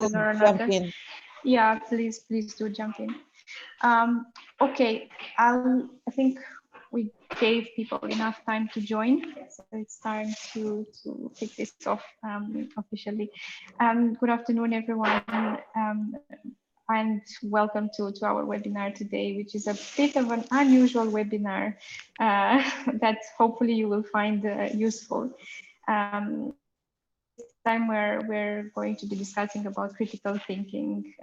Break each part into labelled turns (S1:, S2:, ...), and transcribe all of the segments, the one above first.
S1: question or
S2: jump
S1: another.
S2: in.
S1: Yeah, please do jump in. Okay, I think we gave people enough time to join, so it's time to kick this off officially. Good afternoon, everyone, and welcome to our webinar today, which is a bit of an unusual webinar that hopefully you will find useful. This time we're going to be discussing about critical thinking,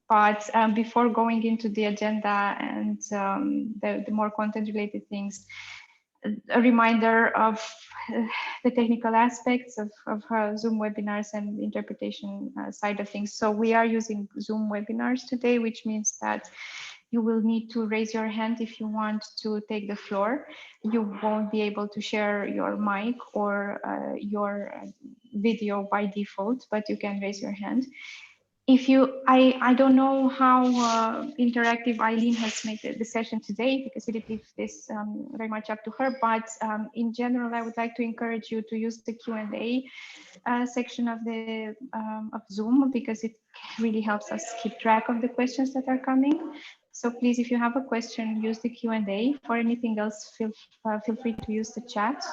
S1: but before going into the agenda and the more content related things, a reminder of the technical aspects of Zoom webinars and interpretation side of things. So we are using Zoom webinars today, which means that you will need to raise your hand if you want to take the floor. You won't be able to share your mic or your video by default, but you can raise your hand. If you, I don't know how interactive Eileen has made the session today, because we did leave this very much up to her, but in general, I would like to encourage you to use the Q&A section of the of Zoom, because it really helps us keep track of the questions that are coming. So please, if you have a question, use the Q&A. For anything else, feel free to use the chat.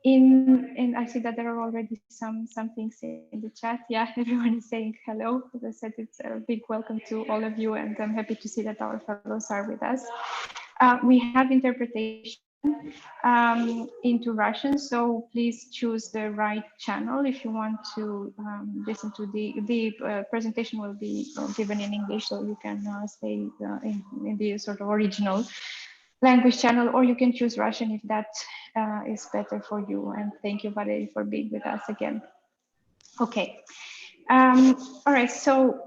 S1: And I see that there are already some things in the chat. Yeah, everyone is saying hello. As I said, it's a big welcome to all of you, and I'm happy to see that our fellows are with us. We have interpretation into Russian, so please choose the right channel if you want to listen to the presentation will be given in English, so you can stay in the sort of original language channel, or you can choose Russian if that is better for you. And thank you, Valerie, for being with us again. Okay. All right. So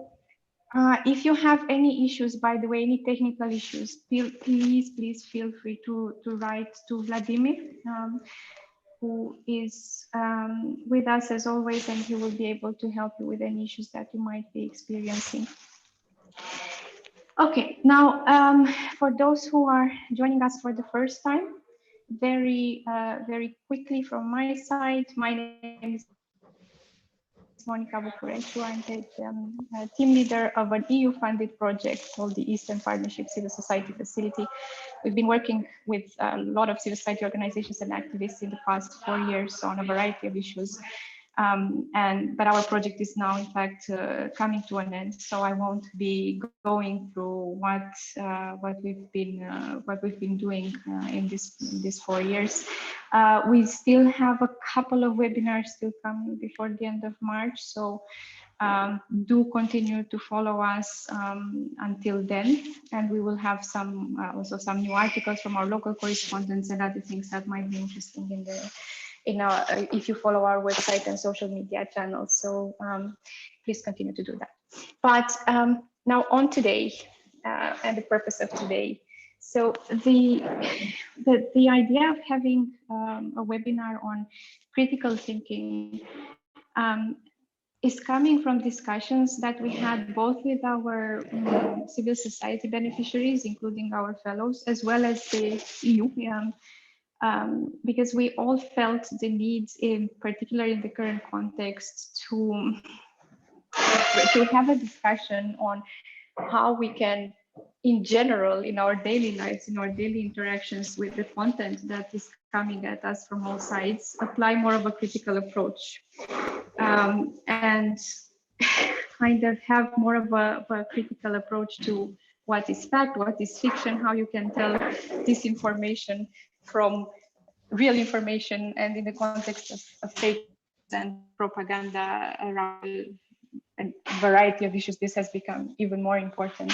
S1: if you have any issues, by the way, any technical issues, please feel free to write to Vladimir, who is with us as always, and he will be able to help you with any issues that you might be experiencing. Okay, now for those who are joining us for the first time, very quickly from my side, my name is Monica Bucureștiu. I'm the team leader of an EU-funded project called the Eastern Partnership Civil Society Facility. We've been working with a lot of civil society organizations and activists in the past 4 years on a variety of issues. But our project is now, in fact, coming to an end. So I won't be going through what we've been doing in these 4 years. We still have a couple of webinars still coming before the end of March. So do continue to follow us until then, and we will have some also some new articles from our local correspondents and other things that might be interesting in our if you follow our website and social media channels. So please continue to do that. But now on today and the purpose of today. So the idea of having a webinar on critical thinking is coming from discussions that we had both with our civil society beneficiaries, including our fellows, as well as the EU. Because we all felt the need, in particular in the current context, to have a discussion on how we can, in general, in our daily lives, in our daily interactions with the content that is coming at us from all sides, apply more of a critical approach, and kind of have more of a critical approach to what is fact, what is fiction, how you can tell disinformation from real information, and in the context of fake and propaganda around a variety of issues, this has become even more important.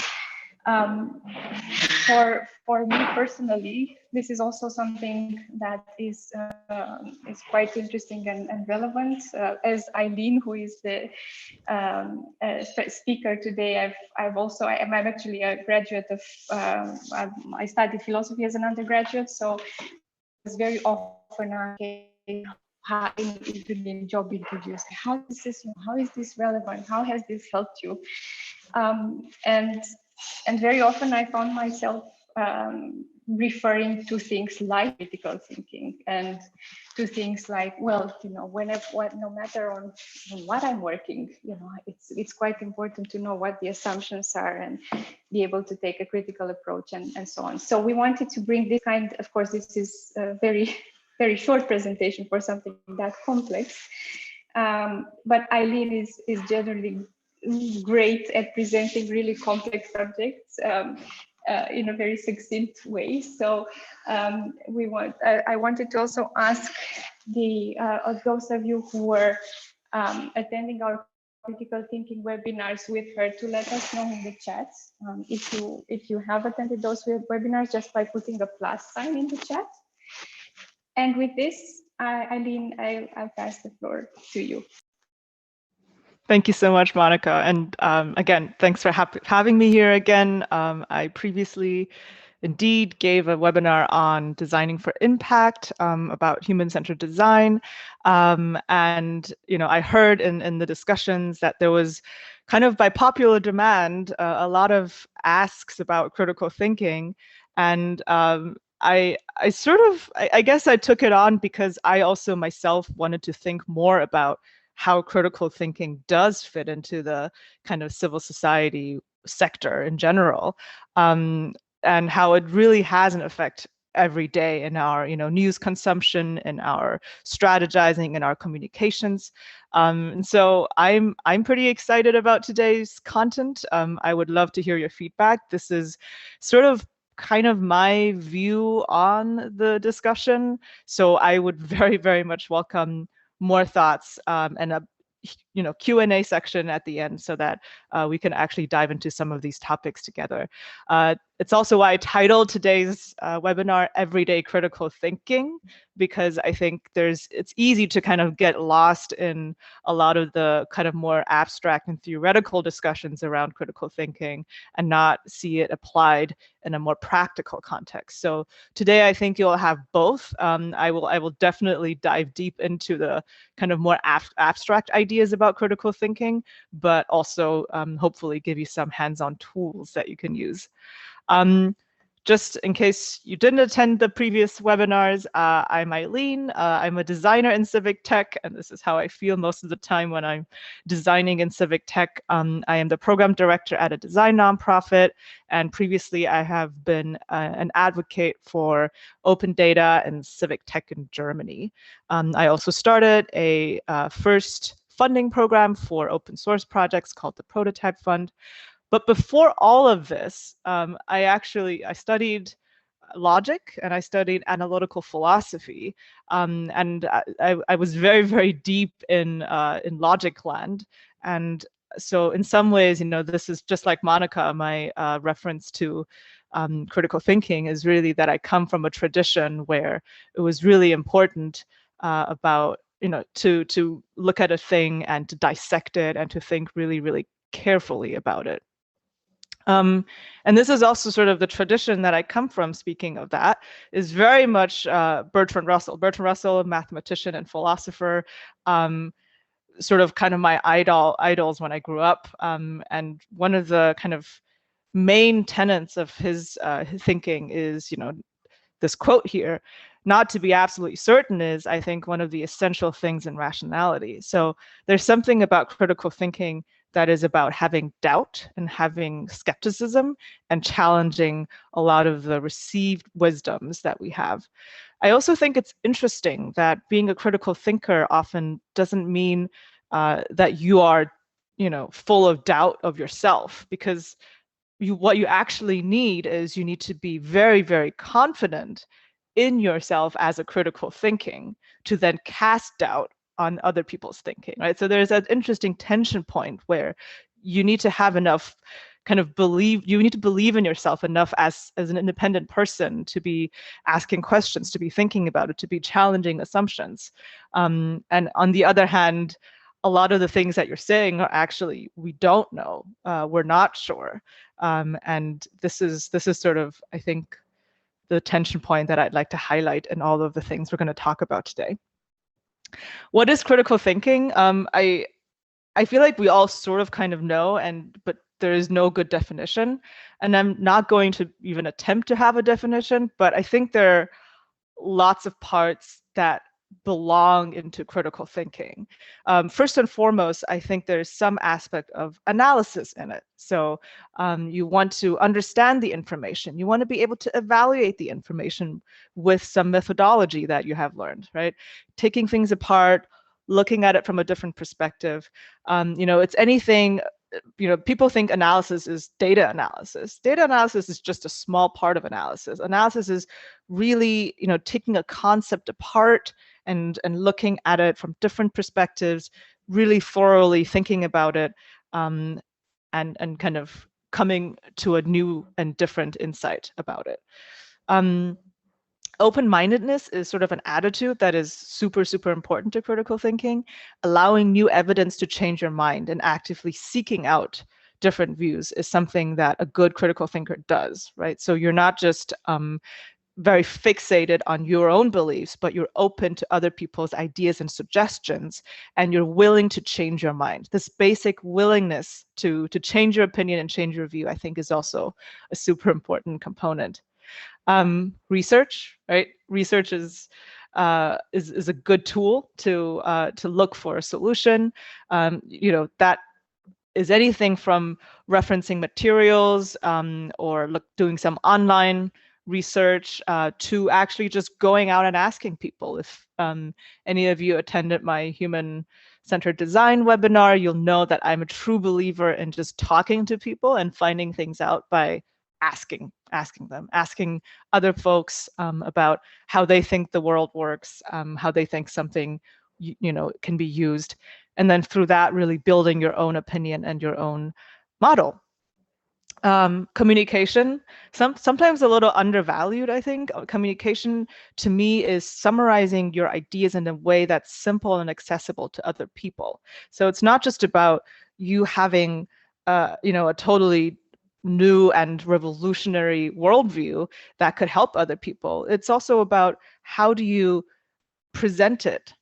S1: For me personally, this is also something that is quite interesting and relevant. As Eileen, who is the speaker today, I'm actually a graduate of, I studied philosophy as an undergraduate, so it's very often in job interviews, how is this relevant? How has this helped you? And very often I found myself referring to things like critical thinking and to things like, well, you know, no matter on what I'm working, you know, it's quite important to know what the assumptions are and be able to take a critical approach and so on. So we wanted to bring this kind, of course, this is a very short presentation for something that complex. But Eileen is generally great at presenting really complex subjects in a very succinct way. So I wanted to also ask those of you who were attending our critical thinking webinars with her to let us know in the chat if you have attended those webinars, just by putting a plus sign in the chat. And with this, Eileen, I'll pass the floor to you.
S2: Thank you so much, Monica. And again, thanks for having me here again. I previously indeed gave a webinar on designing for impact about human-centered design. And you know, I heard in the discussions that there was kind of by popular demand a lot of asks about critical thinking. And I guess I took it on because I also myself wanted to think more about how critical thinking does fit into the kind of civil society sector in general, and how it really has an effect every day in our, you know, news consumption, in our strategizing, in our communications. And so I'm pretty excited about today's content. I would love to hear your feedback. This is sort of kind of my view on the discussion. So I would very much welcome more thoughts and a Q&A section at the end so that we can actually dive into some of these topics together. It's also why I titled today's webinar Everyday Critical Thinking, because I think it's easy to kind of get lost in a lot of the kind of more abstract and theoretical discussions around critical thinking and not see it applied in a more practical context. So today I think you'll have both. I will definitely dive deep into the kind of more abstract ideas about critical thinking, but also hopefully give you some hands-on tools that you can use. Just in case you didn't attend the previous webinars, I'm Eileen. I'm a designer in civic tech, and this is how I feel most of the time when I'm designing in civic tech. I am the program director at a design nonprofit, and previously I have been an advocate for open data and civic tech in Germany. I also started a first funding program for open source projects called the Prototype Fund. But before all of this, I studied logic and I studied analytical philosophy, and I was very deep in logic land. And so in some ways, you know, this is just like Monica. My reference to critical thinking is really that I come from a tradition where it was really important about, you know, to look at a thing and to dissect it and to think really carefully about it. And this is also sort of the tradition that I come from, speaking of that, is very much Bertrand Russell. Bertrand Russell, a mathematician and philosopher, sort of kind of my idols when I grew up. And one of the kind of main tenets of his thinking is, you know, this quote here: "Not to be absolutely certain is, I think, one of the essential things in rationality." So there's something about critical thinking that is about having doubt and having skepticism and challenging a lot of the received wisdoms that we have. I also think it's interesting that being a critical thinker often doesn't mean that you are, you know, full of doubt of yourself, because what you actually need is you need to be very confident in yourself as a critical thinking to then cast doubt on other people's thinking, right? So there's that interesting tension point where you need to have enough kind of you need to believe in yourself enough as an independent person to be asking questions, to be thinking about it, to be challenging assumptions. And on the other hand, a lot of the things that you're saying are actually, we don't know, we're not sure. And this is sort of, I think, the tension point that I'd like to highlight in all of the things we're going to talk about today. What is critical thinking? I feel like we all sort of kind of know, but there is no good definition, and I'm not going to even attempt to have a definition, but I think there are lots of parts that belong into critical thinking. First and foremost, I think there's some aspect of analysis in it. So you want to understand the information. You want to be able to evaluate the information with some methodology that you have learned, right? Taking things apart, looking at it from a different perspective. It's anything. People think analysis is data analysis. Data analysis is just a small part of analysis. Analysis is really, taking a concept apart and looking at it from different perspectives, really thoroughly thinking about it, and kind of coming to a new and different insight about it. Open-mindedness is sort of an attitude that is super, super important to critical thinking, allowing new evidence to change your mind and actively seeking out different views is something that a good critical thinker does, right? So you're not just very fixated on your own beliefs, but you're open to other people's ideas and suggestions, and you're willing to change your mind. This basic willingness to change your opinion and change your view, I think, is also a super important component. Research, right? Research is a good tool to look for a solution. That is anything from referencing materials or doing some online research to actually just going out and asking people. If any of you attended my human-centered design webinar, you'll know that I'm a true believer in just talking to people and finding things out by asking other folks about how they think the world works, how they think something can be used, and then through that really building your own opinion and your own model. Communication, sometimes a little undervalued, I think. Communication to me is summarizing your ideas in a way that's simple and accessible to other people. So it's not just about you having a totally new and revolutionary worldview that could help other people. It's also about how do you present it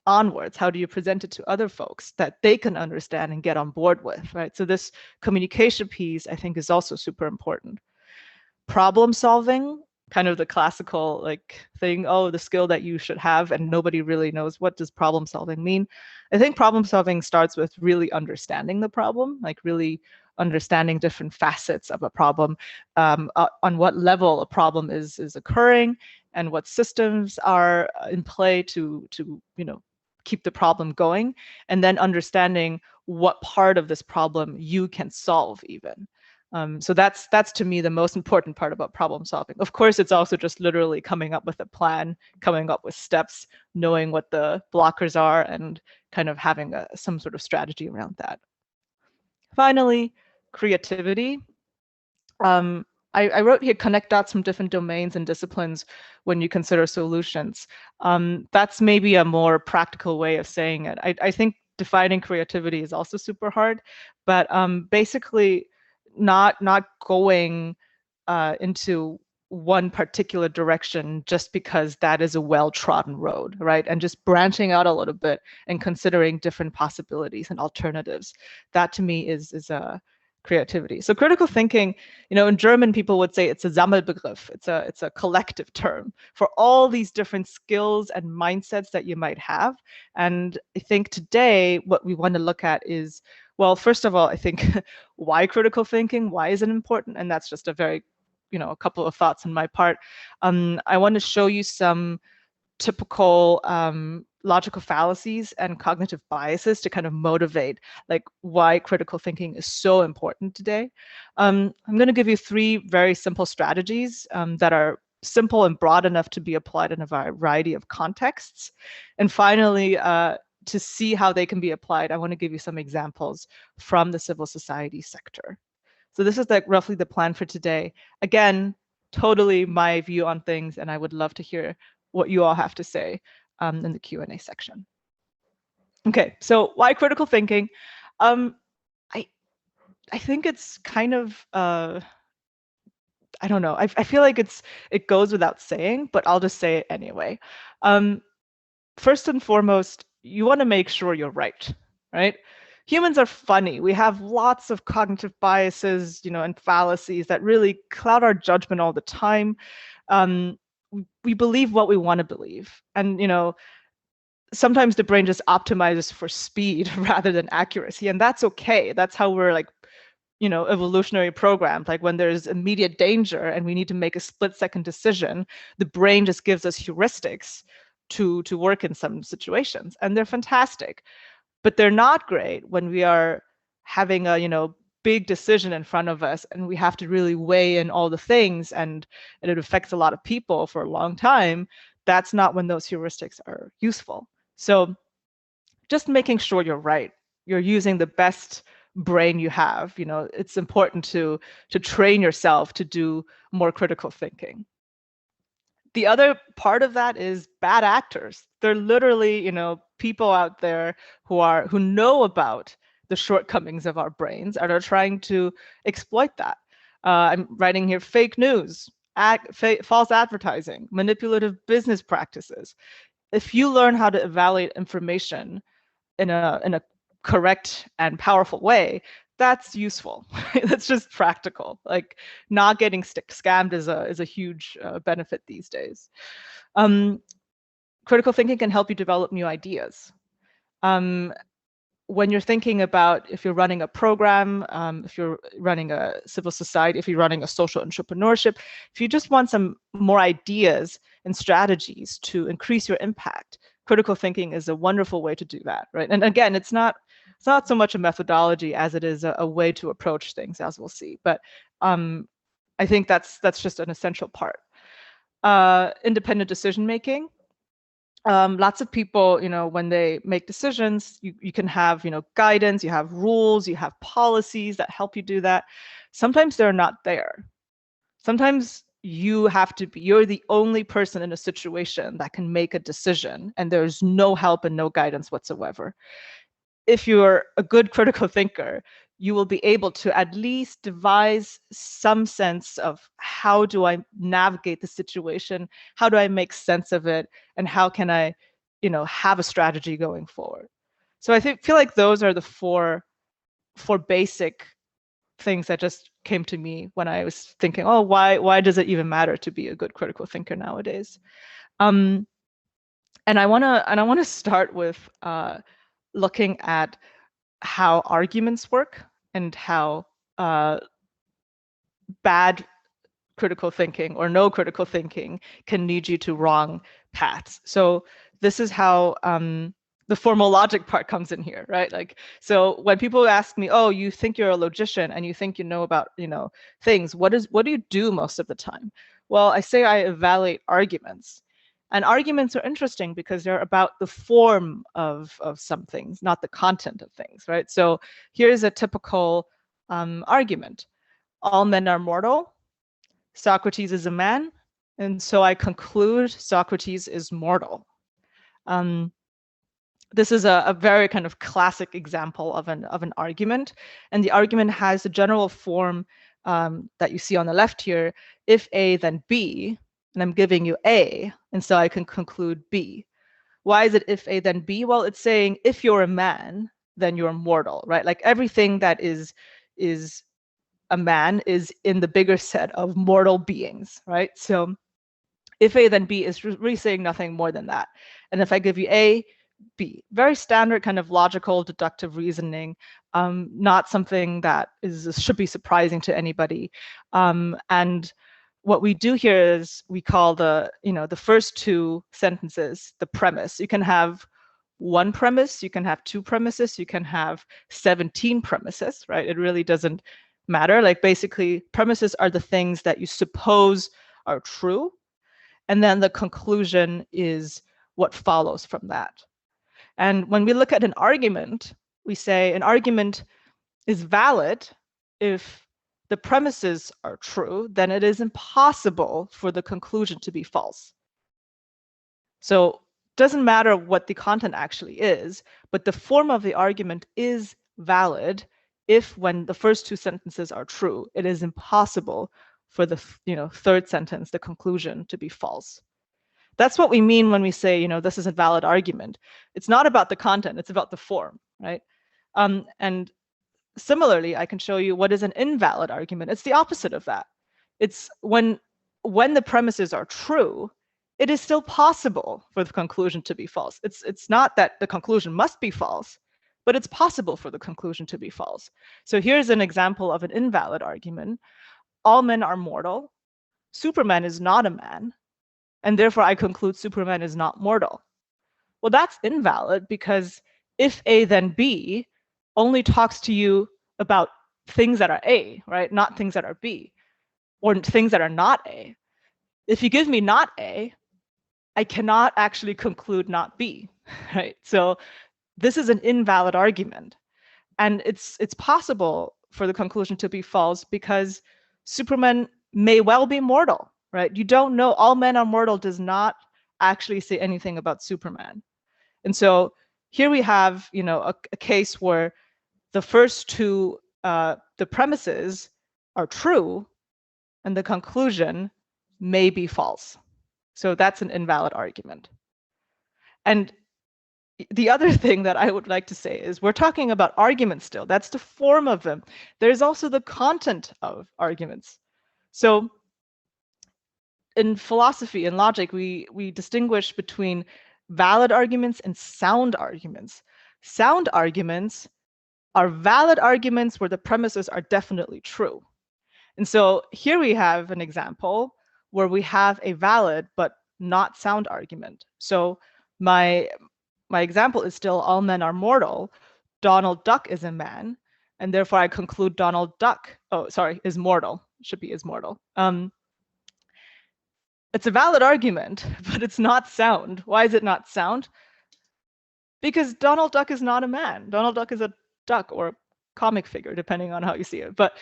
S2: onwards? How do you present it to other folks that they can understand and get on board with, right? So this communication piece, I think, is also super important. Problem solving, kind of the classical thing, the skill that you should have, and nobody really knows what does problem solving mean. I think problem solving starts with really understanding the problem, really understanding different facets of a problem, on what level a problem is occurring, and what systems are in play to keep the problem going, and then understanding what part of this problem you can solve even. So that's to me the most important part about problem solving. Of course, it's also just literally coming up with a plan, coming up with steps, knowing what the blockers are, and kind of having some sort of strategy around that. Finally, creativity. I wrote here, connect dots from different domains and disciplines when you consider solutions. That's maybe a more practical way of saying it. I think defining creativity is also super hard, but basically not going into one particular direction just because that is a well-trodden road, right? And just branching out a little bit and considering different possibilities and alternatives. That to me is a creativity. So critical thinking, in German, people would say it's a Sammelbegriff. It's a collective term for all these different skills and mindsets that you might have. And I think today what we want to look at is, well, first of all, I think why critical thinking? Why is it important? And that's just a very, a couple of thoughts on my part. I want to show you some typical logical fallacies and cognitive biases to kind of motivate why critical thinking is so important today. I'm going to give you 3 very simple strategies that are simple and broad enough to be applied in a variety of contexts. And finally, to see how they can be applied, I want to give you some examples from the civil society sector. So this is roughly the plan for today. Again, totally my view on things, and I would love to hear what you all have to say in the Q&A section. Okay, so why critical thinking? I think it's kind of I don't know. I feel like it goes without saying, but I'll just say it anyway. First and foremost, you want to make sure you're right, right? humans are funny. We have lots of cognitive biases, and fallacies that really cloud our judgment all the time. We believe what we want to believe, and sometimes the brain just optimizes for speed rather than accuracy, and that's okay. That's how we're like, evolutionary programmed. Like when there's immediate danger and we need to make a split-second decision, the brain just gives us heuristics to work in some situations, and they're fantastic. But they're not great when we are having a big decision in front of us and we have to really weigh in all the things, and it affects a lot of people for a long time. That's not when those heuristics are useful. So just making sure you're right, you're using the best brain you have. It's important to train yourself to do more critical thinking. The other part of that is bad actors. They're literally, people out there who know about the shortcomings of our brains and are trying to exploit that. I'm writing here fake news, false advertising, manipulative business practices. If you learn how to evaluate information in a correct and powerful way, that's useful. That's just practical. Like not getting scammed is a huge benefit these days. Critical thinking can help you develop new ideas. When you're thinking about if you're running a program, if you're running a civil society, if you're running a social entrepreneurship, if you just want some more ideas and strategies to increase your impact, critical thinking is a wonderful way to do that, right? And again, it's not so much a methodology as it is a way to approach things, as we'll see. But I think that's just an essential part. Independent decision making. Lots of people, when they make decisions, you can have, guidance, you have rules, you have policies that help you do that. Sometimes they're not there. Sometimes you're the only person in a situation that can make a decision, and there's no help and no guidance whatsoever. If you're a good critical thinker, you will be able to at least devise some sense of how do I navigate the situation, how do I make sense of it, and how can I, have a strategy going forward. So I feel like those are the four basic things that just came to me when I was thinking, oh, why does it even matter to be a good critical thinker nowadays? And I wanna start with looking at how arguments work and how bad critical thinking or no critical thinking can lead you to wrong paths. So this is how the formal logic part comes in here, right? Like, so when people ask me, oh, you think you're a logician and you think you know about, things, what do you do most of the time? Well, I say I evaluate arguments. And arguments are interesting because they're about the form of some things, not the content of things, right? So here's a typical argument. All men are mortal. Socrates is a man. And so I conclude Socrates is mortal. This is a very kind of classic example of an argument. And the argument has a general form that you see on the left here. If A, then B. And I'm giving you A, and so I can conclude B. Why is it if A, then B? Well, it's saying if you're a man, then you're mortal, right? Like everything that is a man is in the bigger set of mortal beings, right? So if A, then B is really saying nothing more than that. And if I give you A, B, very standard kind of logical deductive reasoning, not something that should be surprising to anybody. And what we do here is we call the first two sentences the premise. You can have one premise, you can have two premises, you can have 17 premises, right? It really doesn't matter. Like basically premises are the things that you suppose are true. And then the conclusion is what follows from that. And when we look at an argument, we say an argument is valid if the premises are true, then it is impossible for the conclusion to be false. So it doesn't matter what the content actually is, but the form of the argument is valid if when the first two sentences are true, it is impossible for the third sentence, the conclusion, to be false. That's what we mean when we say, this is a valid argument. It's not about the content, it's about the form, right? And similarly, I can show you what is an invalid argument. It's the opposite of that. It's when the premises are true, it is still possible for the conclusion to be false. It's not that the conclusion must be false, but it's possible for the conclusion to be false. So here's an example of an invalid argument. All men are mortal. Superman is not a man, and therefore I conclude Superman is not mortal. Well, that's invalid because if A then B only talks to you about things that are A, right? Not things that are B, or things that are not A. If you give me not A, I cannot actually conclude not B, right? So this is an invalid argument. And it's possible for the conclusion to be false because Superman may well be mortal, right? You don't know. All men are mortal does not actually say anything about Superman. And so here we have, a case where the first two, the premises are true, and the conclusion may be false. So that's an invalid argument. And the other thing that I would like to say is we're talking about arguments still. That's the form of them. There's also the content of arguments. So in philosophy and logic, we distinguish between valid arguments and sound arguments. Sound arguments are valid arguments where the premises are definitely true. And so here we have an example where we have a valid but not sound argument. So my example is still all men are mortal. Donald Duck is a man, and therefore I conclude Donald Duck, is mortal. It should be is mortal. It's a valid argument, but it's not sound. Why is it not sound? Because Donald Duck is not a man. Donald Duck is a duck or a comic figure, depending on how you see it. But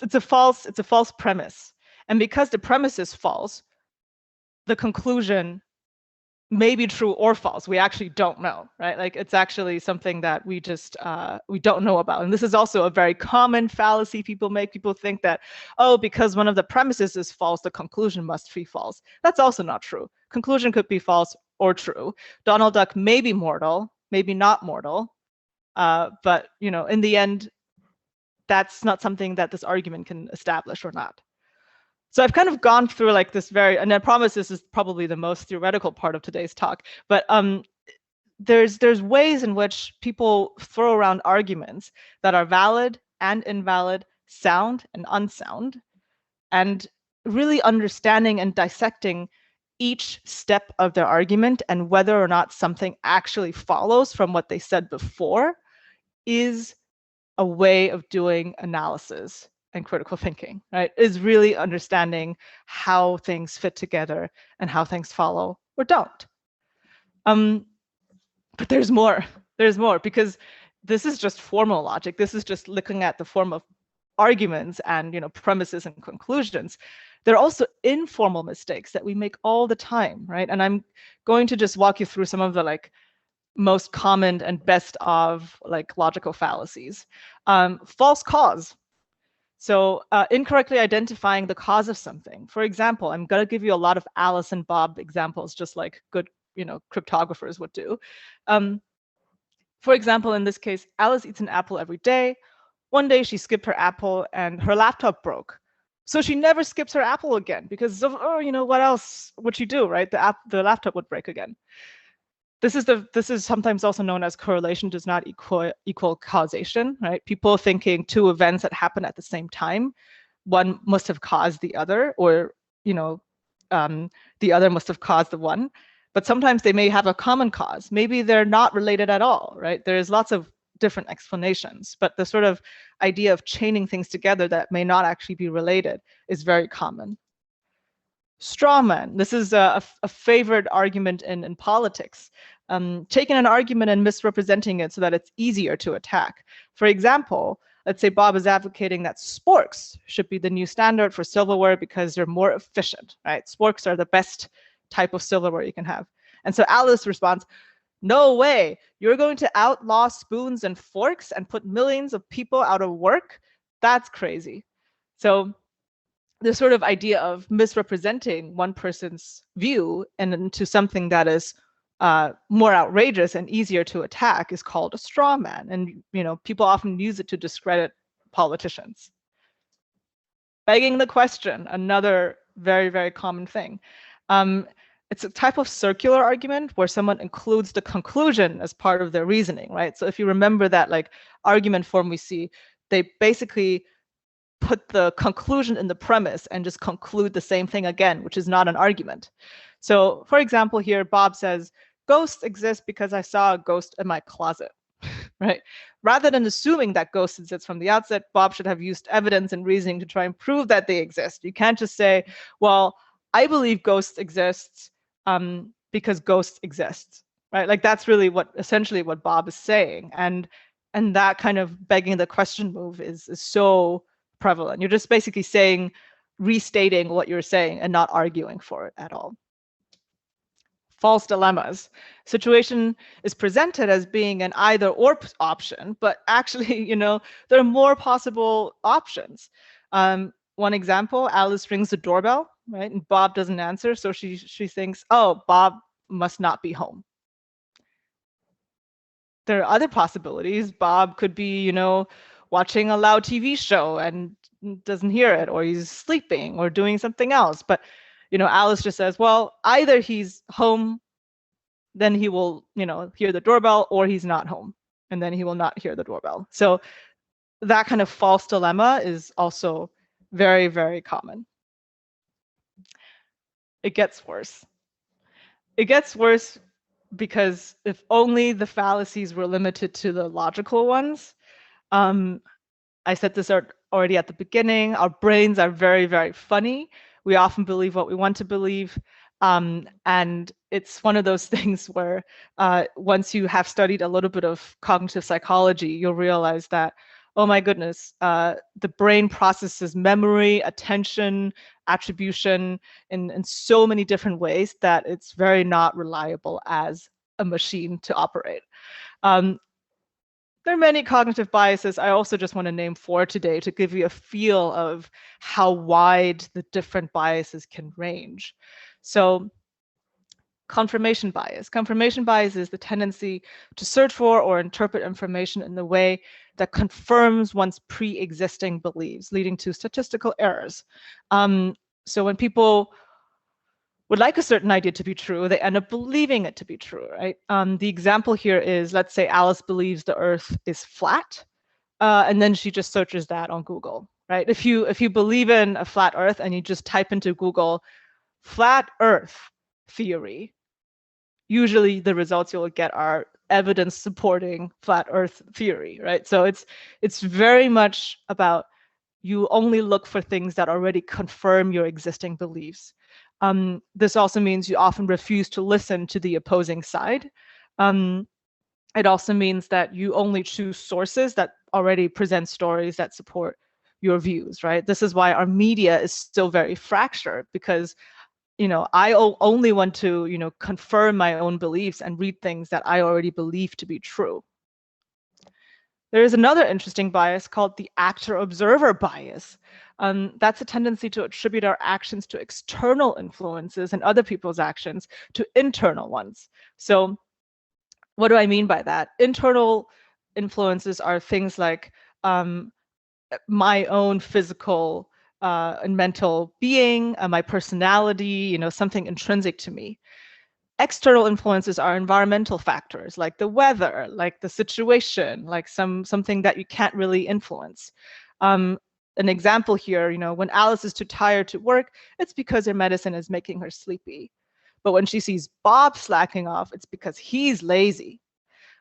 S2: it's a false premise. And because the premise is false, the conclusion may be true or false. We actually don't know, right? Like it's actually something that we just we don't know about. And this is also a very common fallacy people make. People think that, oh, because one of the premises is false, the conclusion must be false. That's also not true. Conclusion could be false or true. Donald Duck may be mortal, maybe not mortal, but in the end, that's not something that this argument can establish or not. So I've kind of gone through like this and I promise this is probably the most theoretical part of today's talk, but there's ways in which people throw around arguments that are valid and invalid, sound and unsound, and really understanding and dissecting each step of their argument and whether or not something actually follows from what they said before is a way of doing analysis and critical thinking, right? Is really understanding how things fit together and how things follow or don't. But there's more. There's more, because this is just formal logic. This is just looking at the form of arguments and premises and conclusions. There are also informal mistakes that we make all the time, right? And I'm going to just walk you through some of the most common and best of logical fallacies. False cause. So incorrectly identifying the cause of something. For example, I'm going to give you a lot of Alice and Bob examples, just like good, cryptographers would do. For example, in this case, Alice eats an apple every day. One day she skipped her apple and her laptop broke. So she never skips her apple again because of, what else would she do, right? The laptop would break again. This is sometimes also known as correlation does not equal causation, right? People thinking two events that happen at the same time, one must have caused the other, or the other must have caused the one. But sometimes they may have a common cause. Maybe they're not related at all, right? There's lots of different explanations, but the sort of idea of chaining things together that may not actually be related is very common. Straw man. This is a favorite argument in politics. Taking an argument and misrepresenting it so that it's easier to attack. For example, let's say Bob is advocating that sporks should be the new standard for silverware because they're more efficient, right? Sporks are the best type of silverware you can have. And so Alice responds, no way, you're going to outlaw spoons and forks and put millions of people out of work? That's crazy. So the sort of idea of misrepresenting one person's view and into something that is more outrageous and easier to attack is called a straw man. And, people often use it to discredit politicians. Begging the question, another very, very common thing. It's a type of circular argument where someone includes the conclusion as part of their reasoning, right? So if you remember that like argument form we see, they basically put the conclusion in the premise and just conclude the same thing again, which is not an argument. So for example, here, Bob says, ghosts exist because I saw a ghost in my closet, right? Rather than assuming that ghosts exist from the outset, Bob should have used evidence and reasoning to try and prove that they exist. You can't just say, well, I believe ghosts exist because ghosts exist, right? Like that's really essentially what Bob is saying. And that kind of begging the question move is so prevalent. You're just basically restating what you're saying and not arguing for it at all. False dilemmas. Situation is presented as being an either or option, but actually, there are more possible options. One example, Alice rings the doorbell, right? And Bob doesn't answer, so she thinks, oh, Bob must not be home. There are other possibilities. Bob could be, watching a loud TV show and doesn't hear it, or he's sleeping or doing something else. But, Alice just says, well, either he's home, then he will, hear the doorbell, or he's not home, and then he will not hear the doorbell. So that kind of false dilemma is also very, very common. It gets worse. It gets worse because if only the fallacies were limited to the logical ones. I said this already at the beginning. Our brains are very, very funny. We often believe what we want to believe. And it's one of those things where once you have studied a little bit of cognitive psychology, you'll realize that, oh my goodness, the brain processes memory, attention, attribution in so many different ways that it's very not reliable as a machine to operate. There are many cognitive biases. I also just want to name 4 today to give you a feel of how wide the different biases can range. So confirmation bias. Confirmation bias is the tendency to search for or interpret information in the way that confirms one's pre-existing beliefs, leading to statistical errors. So when people would like a certain idea to be true, they end up believing it to be true, right? The example here is, let's say Alice believes the Earth is flat, and then she just searches that on Google, right? If you believe in a flat Earth and you just type into Google flat Earth theory, usually the results you'll get are evidence supporting flat Earth theory, right? So it's very much about you only look for things that already confirm your existing beliefs. This also means you often refuse to listen to the opposing side. It also means that you only choose sources that already present stories that support your views, right? This is why our media is still very fractured, because I only want to confirm my own beliefs and read things that I already believe to be true. There is another interesting bias called the actor-observer bias. That's a tendency to attribute our actions to external influences and other people's actions to internal ones. So what do I mean by that? Internal influences are things like my own physical and mental being, my personality, something intrinsic to me. External influences are environmental factors like the weather, like the situation, like something that you can't really influence. An example here, when Alice is too tired to work, it's because her medicine is making her sleepy. But when she sees Bob slacking off, it's because he's lazy.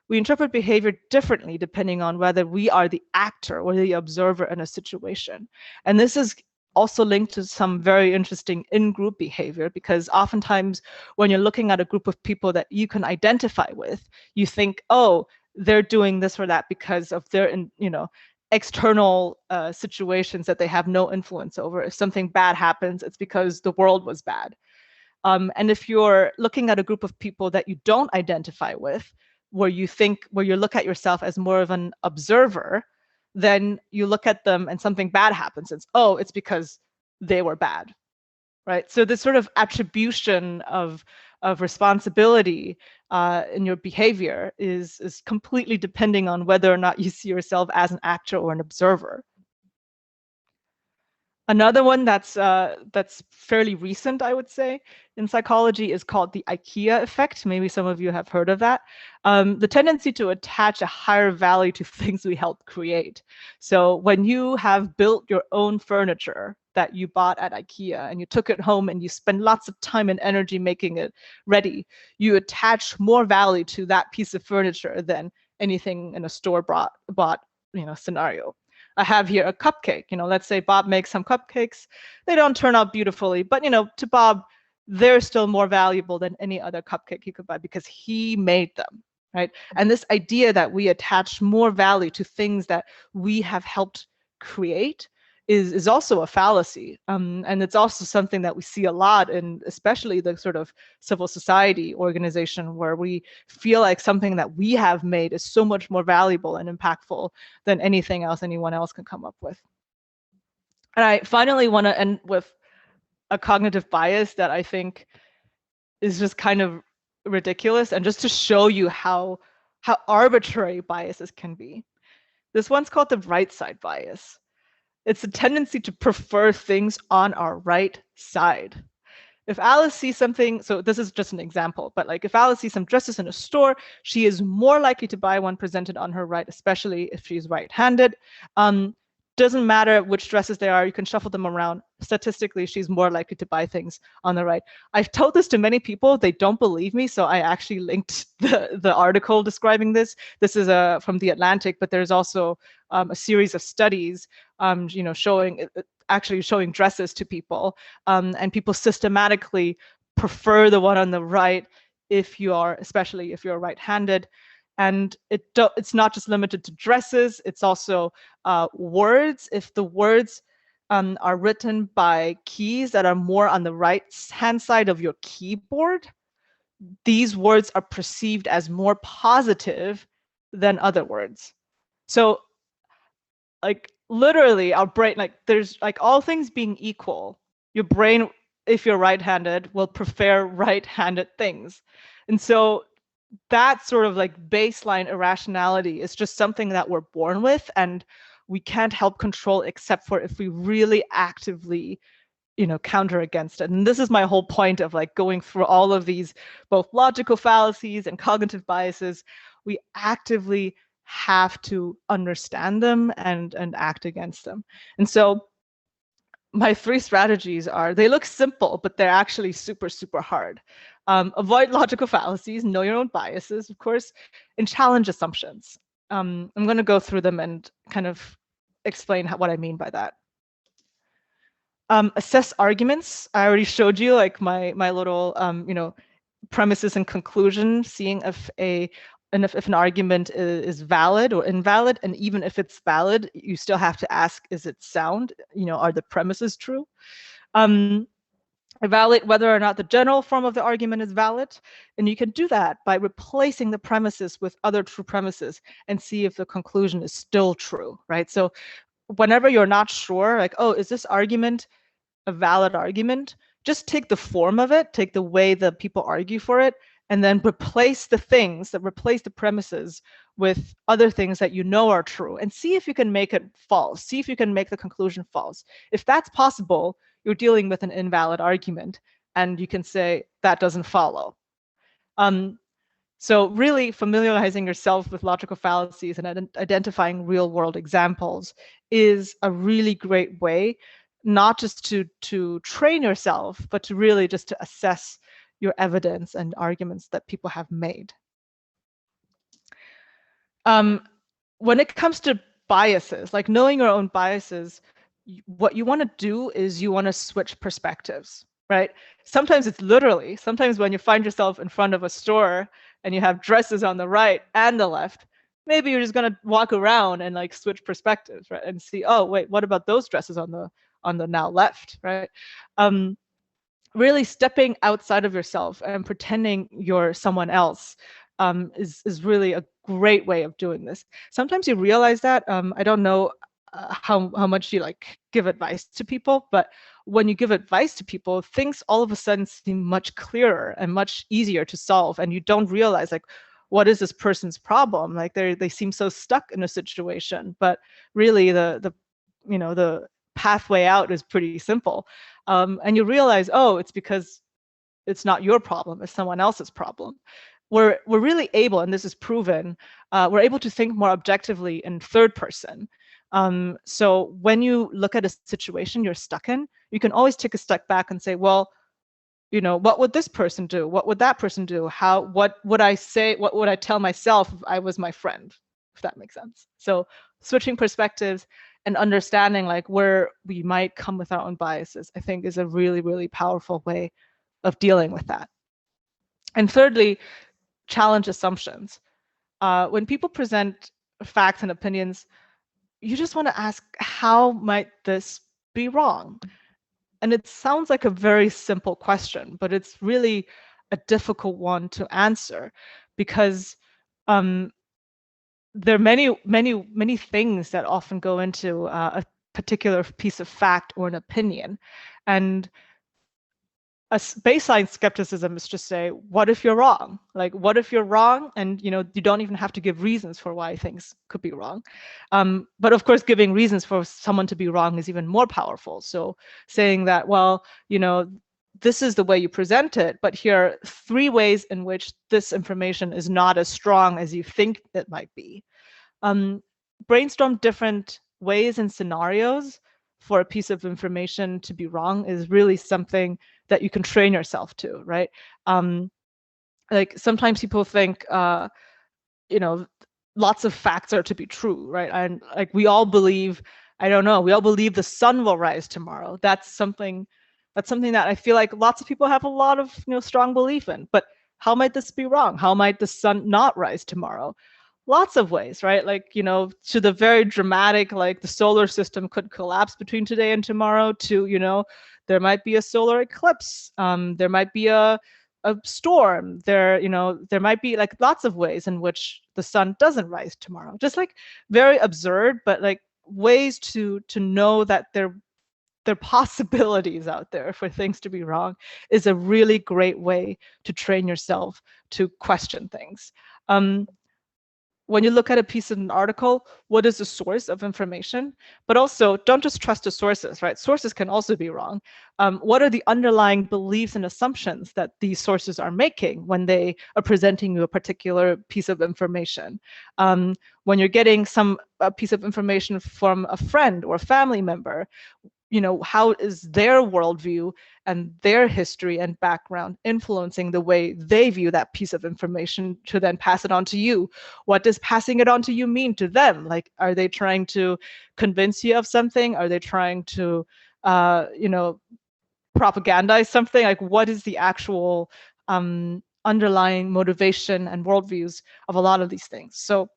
S2: We interpret behavior differently depending on whether we are the actor or the observer in a situation. And this is also linked to some very interesting in-group behavior, because oftentimes when you're looking at a group of people that you can identify with, you think, oh, they're doing this or that because of their external situations that they have no influence over. If something bad happens, it's because the world was bad. And if you're looking at a group of people that you don't identify with, where you look at yourself as more of an observer, then you look at them and something bad happens. It's because they were bad, right? So this sort of attribution of responsibility in your behavior is completely depending on whether or not you see yourself as an actor or an observer. Another one that's fairly recent, I would say, in psychology is called the IKEA effect. Maybe some of you have heard of that. The tendency to attach a higher value to things we help create. So when you have built your own furniture that you bought at IKEA and you took it home and you spend lots of time and energy making it ready, you attach more value to that piece of furniture than anything in a store bought scenario. I have here a cupcake. Let's say Bob makes some cupcakes. They don't turn out beautifully, but to Bob, they're still more valuable than any other cupcake he could buy because he made them, right? And this idea that we attach more value to things that we have helped create is also a fallacy. And it's also something that we see a lot in especially the sort of civil society organization, where we feel like something that we have made is so much more valuable and impactful than anything else anyone else can come up with. And I finally want to end with a cognitive bias that I think is just kind of ridiculous, and just to show you how arbitrary biases can be. This one's called the right side bias. It's a tendency to prefer things on our right side. If Alice sees something, so this is just an example, but like if Alice sees some dresses in a store, she is more likely to buy one presented on her right, especially if she's right-handed. Doesn't matter which dresses they are, you can shuffle them around. Statistically, she's more likely to buy things on the right. I've told this to many people, they don't believe me, so I actually linked the article describing this. This is from The Atlantic, but there's also a series of studies showing dresses to people, and people systematically prefer the one on the right especially if you're right-handed. And it's not just limited to dresses, it's also words. If the words are written by keys that are more on the right-hand side of your keyboard, these words are perceived as more positive than other words. So like literally our brain, there's all things being equal, your brain, if you're right-handed, will prefer right-handed things. And so that sort of baseline irrationality is just something that we're born with, and we can't help control except for if we really actively counter against it. And this is my whole point of going through all of these both logical fallacies and cognitive biases. We actively have to understand them and act against them. And so my 3 strategies they look simple, but they're actually super, super hard. Avoid logical fallacies, know your own biases, of course, and challenge assumptions. I'm going to go through them and kind of explain what I mean by that. Assess arguments. I already showed you my little premises and conclusion, seeing if an argument is valid or invalid, and even if it's valid, you still have to ask, is it sound? Are the premises true? Evaluate whether or not the general form of the argument is valid, and you can do that by replacing the premises with other true premises and see if the conclusion is still true, right? So whenever you're not sure, oh, is this argument a valid argument? Just take the form of it, take the way that people argue for it, and then replace the premises with other things that are true, and see if you can make it false. See if you can make the conclusion false. If that's possible, you're dealing with an invalid argument, and you can say that doesn't follow. So really familiarizing yourself with logical fallacies and identifying real-world examples is a really great way, not just to train yourself, but to really just to assess your evidence and arguments that people have made. When it comes to biases, knowing your own biases, what you want to do is you want to switch perspectives, right? Sometimes when you find yourself in front of a store and you have dresses on the right and the left, maybe you're just going to walk around and switch perspectives, right? And see, oh, wait, what about those dresses on the now left, right? Really stepping outside of yourself and pretending you're someone else is really a great way of doing this. Sometimes you realize that. I don't know how much you give advice to people, but when you give advice to people, things all of a sudden seem much clearer and much easier to solve, and you don't realize like, what is this person's problem? Like they seem so stuck in a situation, but really the pathway out is pretty simple. And you realize, oh, it's because it's not your problem, it's someone else's problem. We're really able, and this is proven, we're able to think more objectively in third person. So when you look at a situation you're stuck in, you can always take a step back and say, well, what would this person do? What would that person do? What would I say? What would I tell myself if I was my friend? If that makes sense. So switching perspectives and understanding like where we might come with our own biases, I think is a really, really powerful way of dealing with that. And thirdly, challenge assumptions. When people present facts and opinions, you just want to ask, how might this be wrong? And it sounds like a very simple question, but it's really a difficult one to answer, because there are many things that often go into a particular piece of fact or an opinion. And a baseline skepticism is just say, what if you're wrong? Like, what if you're wrong? And you don't even have to give reasons for why things could be wrong. But of course, giving reasons for someone to be wrong is even more powerful. So saying that, well, this is the way you present it, but here are 3 ways in which this information is not as strong as you think it might be. Brainstorm different ways and scenarios for a piece of information to be wrong is really something that you can train yourself to, right? Like sometimes people think, lots of facts are to be true, right? And like we all believe, we all believe the sun will rise tomorrow. That's something that I feel like lots of people have a lot of strong belief in. But how might this be wrong? How might the sun not rise tomorrow? Lots of ways, right? Like, to the very dramatic, like the solar system could collapse between today and tomorrow, to, there might be a solar eclipse. There might be a storm. There might be like lots of ways in which the sun doesn't rise tomorrow. Just like very absurd, but like ways to know that there are possibilities out there for things to be wrong is a really great way to train yourself to question things. When you look at a piece of an article, what is the source of information? But also, don't just trust the sources, right? Sources can also be wrong. What are the underlying beliefs and assumptions that these sources are making when they are presenting you a particular piece of information? When you're getting a piece of information from a friend or a family member, how is their worldview and their history and background influencing the way they view that piece of information to then pass it on to you? What does passing it on to you mean to them? Like, are they trying to convince you of something? Are they trying to, propagandize something? Like, what is the actual underlying motivation and worldviews of a lot of these things? So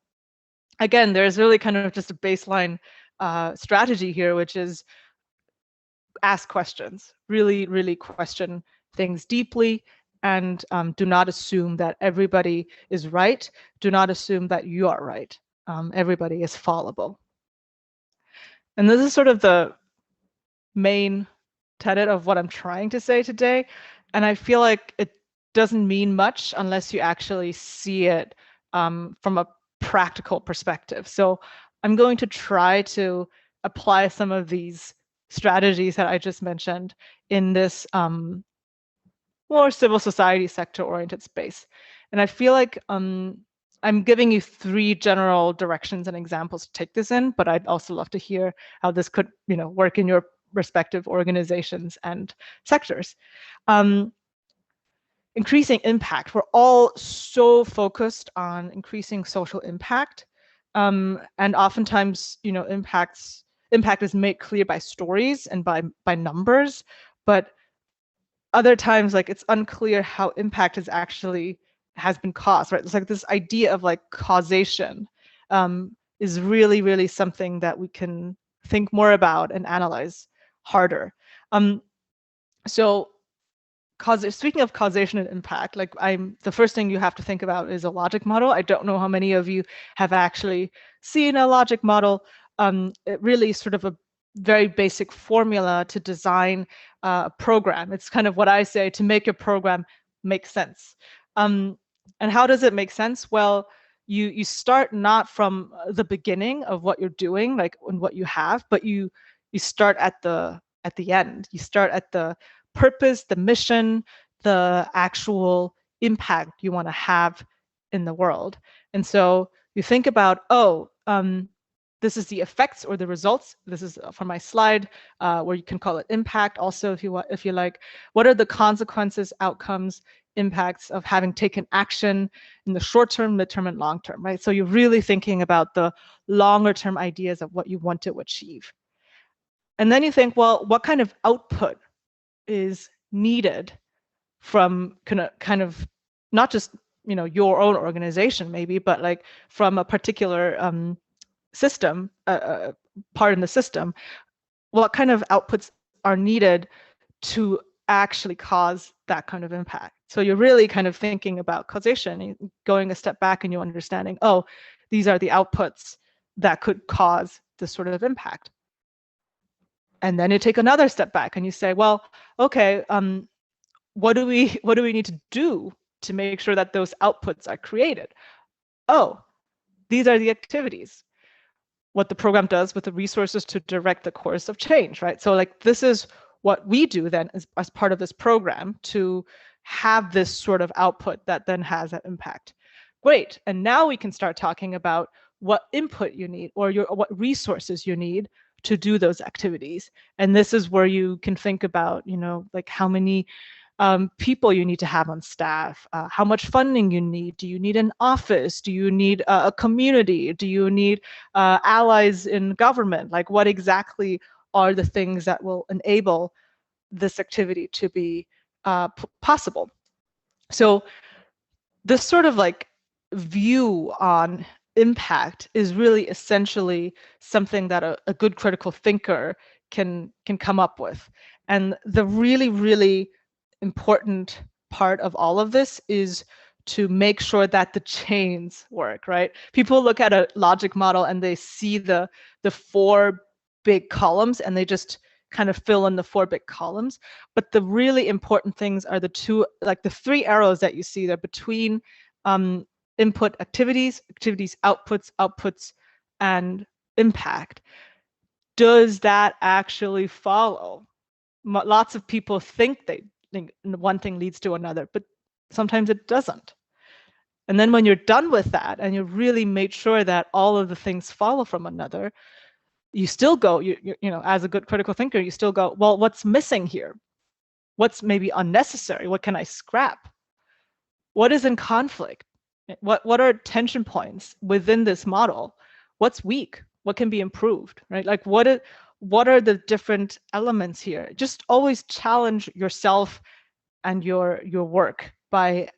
S2: again, there's really kind of just a baseline strategy here, which is ask questions, really, really question things deeply, and do not assume that everybody is right. Do not assume that you are right. Everybody is fallible. And this is sort of the main tenet of what I'm trying to say today. And I feel like it doesn't mean much unless you actually see it from a practical perspective. So I'm going to try to apply some of these strategies that I just mentioned in this more civil society sector oriented space. And I feel like I'm giving you 3 general directions and examples to take this in, but I'd also love to hear how this could work in your respective organizations and sectors. Increasing impact. We're all so focused on increasing social impact. And oftentimes, impact is made clear by stories and by numbers, but other times, like, it's unclear how impact has been caused, right? It's like this idea of like causation is really, really something that we can think more about and analyze harder. So speaking of causation and impact, like the first thing you have to think about is a logic model. I don't know how many of you have actually seen a logic model. It really is sort of a very basic formula to design a program. It's kind of what I say, to make your program make sense. And how does it make sense? Well, you start not from the beginning of what you're doing, like and what you have, but you start at the end. You start at the purpose, the mission, the actual impact you want to have in the world. And so you think about, this is the effects or the results. This is from my slide, where you can call it impact also if you want, if you like. What are the consequences, outcomes, impacts of having taken action in the short term, midterm, and long term, right? So you're really thinking about the longer term ideas of what you want to achieve. And then you think, well, what kind of output is needed from kind of not just, you know, your own organization maybe, but like from a particular system, part in the system, what kind of outputs are needed to actually cause that kind of impact. So you're really kind of thinking about causation, going a step back and you're understanding, oh, these are the outputs that could cause this sort of impact. And then you take another step back and you say, well, okay, what do we need to do to make sure that those outputs are created? Oh, these are the activities. What the program does with the resources to direct the course of change, right? So like this is what we do then as part of this program to have this sort of output that then has that impact. Great, and now we can start talking about what input you need or what resources you need to do those activities. And this is where you can think about, you know, like how many people you need to have on staff, how much funding you need. Do you need an office? Do you need a community? Do you need allies in government? Like what exactly are the things that will enable this activity to be possible? So this sort of like view on impact is really essentially something that a good critical thinker can come up with. And the really, really important part of all of this is to make sure that the chains work, right? People look at a logic model and they see the 4 big columns and they just kind of fill in the 4 big columns. But the really important things are the 2, like the 3 arrows that you see there between input activities, outputs, and impact. Does that actually follow? Lots of people think one thing leads to another, but sometimes it doesn't. And then when you're done with that and you really made sure that all of the things follow from another, you still go, you know, as a good critical thinker, you still go, well, what's missing here? What's maybe unnecessary? What can I scrap? What is in conflict? What are tension points within this model? What's weak? What can be improved, right? Like what are the different elements here? Just always challenge yourself and your work by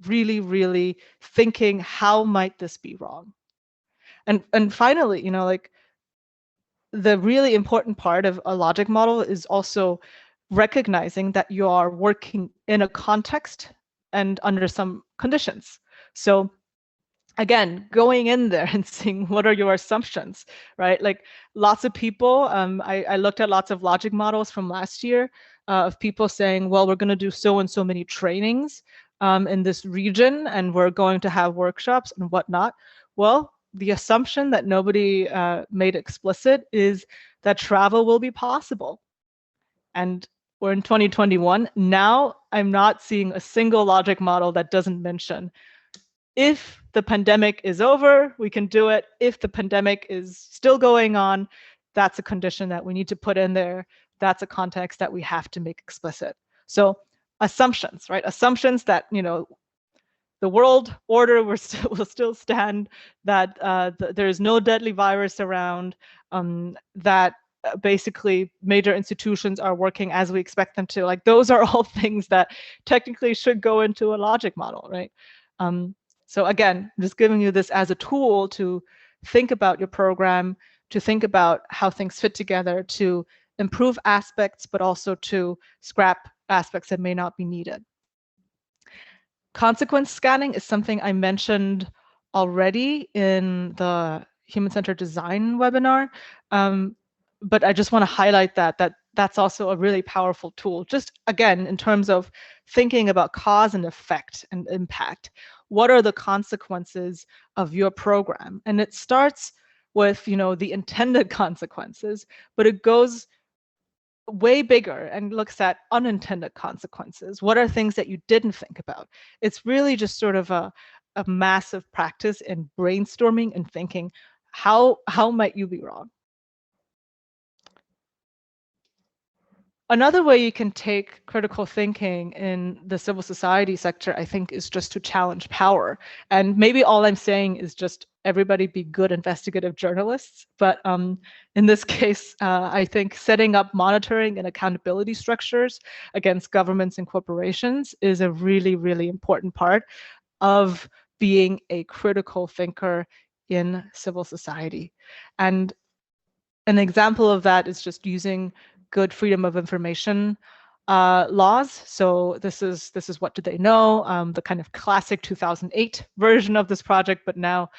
S2: really, really thinking, how might this be wrong? And finally, you know, like the really important part of a logic model is also recognizing that you are working in a context and under some conditions. So again, going in there and seeing what are your assumptions, right? Like lots of people, I looked at lots of logic models from last year of people saying, well, we're going to do so and so many trainings in this region, and we're going to have workshops and whatnot. Well, the assumption that nobody made explicit is that travel will be possible. And we're in 2021. Now I'm not seeing a single logic model that doesn't mention, if the pandemic is over, we can do it. If the pandemic is still going on, that's a condition that we need to put in there. That's a context that we have to make explicit. So assumptions, right? Assumptions that, you know, the world order will still stand, that there is no deadly virus around, that basically major institutions are working as we expect them to. Like those are all things that technically should go into a logic model, right? So again, I'm just giving you this as a tool to think about your program, to think about how things fit together, to improve aspects, but also to scrap aspects that may not be needed. Consequence scanning is something I mentioned already in the human-centered design webinar. but I just want to highlight that's also a really powerful tool. Just again, in terms of thinking about cause and effect and impact, what are the consequences of your program? And it starts with, the intended consequences, but it goes way bigger and looks at unintended consequences. What are things that you didn't think about? It's really just sort of a massive practice in brainstorming and thinking, how might you be wrong? Another way you can take critical thinking in the civil society sector, I think, is just to challenge power. And maybe all I'm saying is just everybody be good investigative journalists. But in this case, I think setting up monitoring and accountability structures against governments and corporations is a really, really important part of being a critical thinker in civil society. And an example of that is just using good freedom of information laws. So this is What Do They Know, the kind of classic 2008 version of this project, but now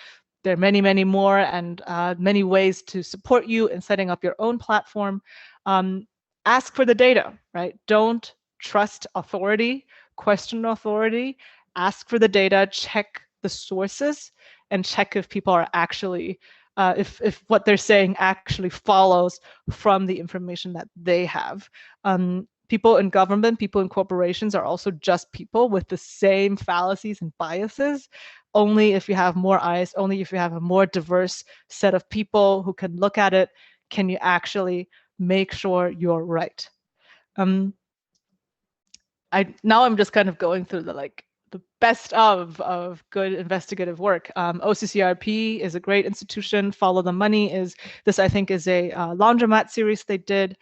S2: there are many, many more and many ways to support you in setting up your own platform. Ask for the data, right? Don't trust authority, question authority, ask for the data, check the sources, and check if people are actually if what they're saying actually follows from the information that they have. People in government, people in corporations are also just people with the same fallacies and biases. Only if you have more eyes, only if you have a more diverse set of people who can look at it, can you actually make sure you're right. Now I'm just kind of going through the best of good investigative work. OCCRP is a great institution. Follow the Money is this, I think, is a laundromat series they did.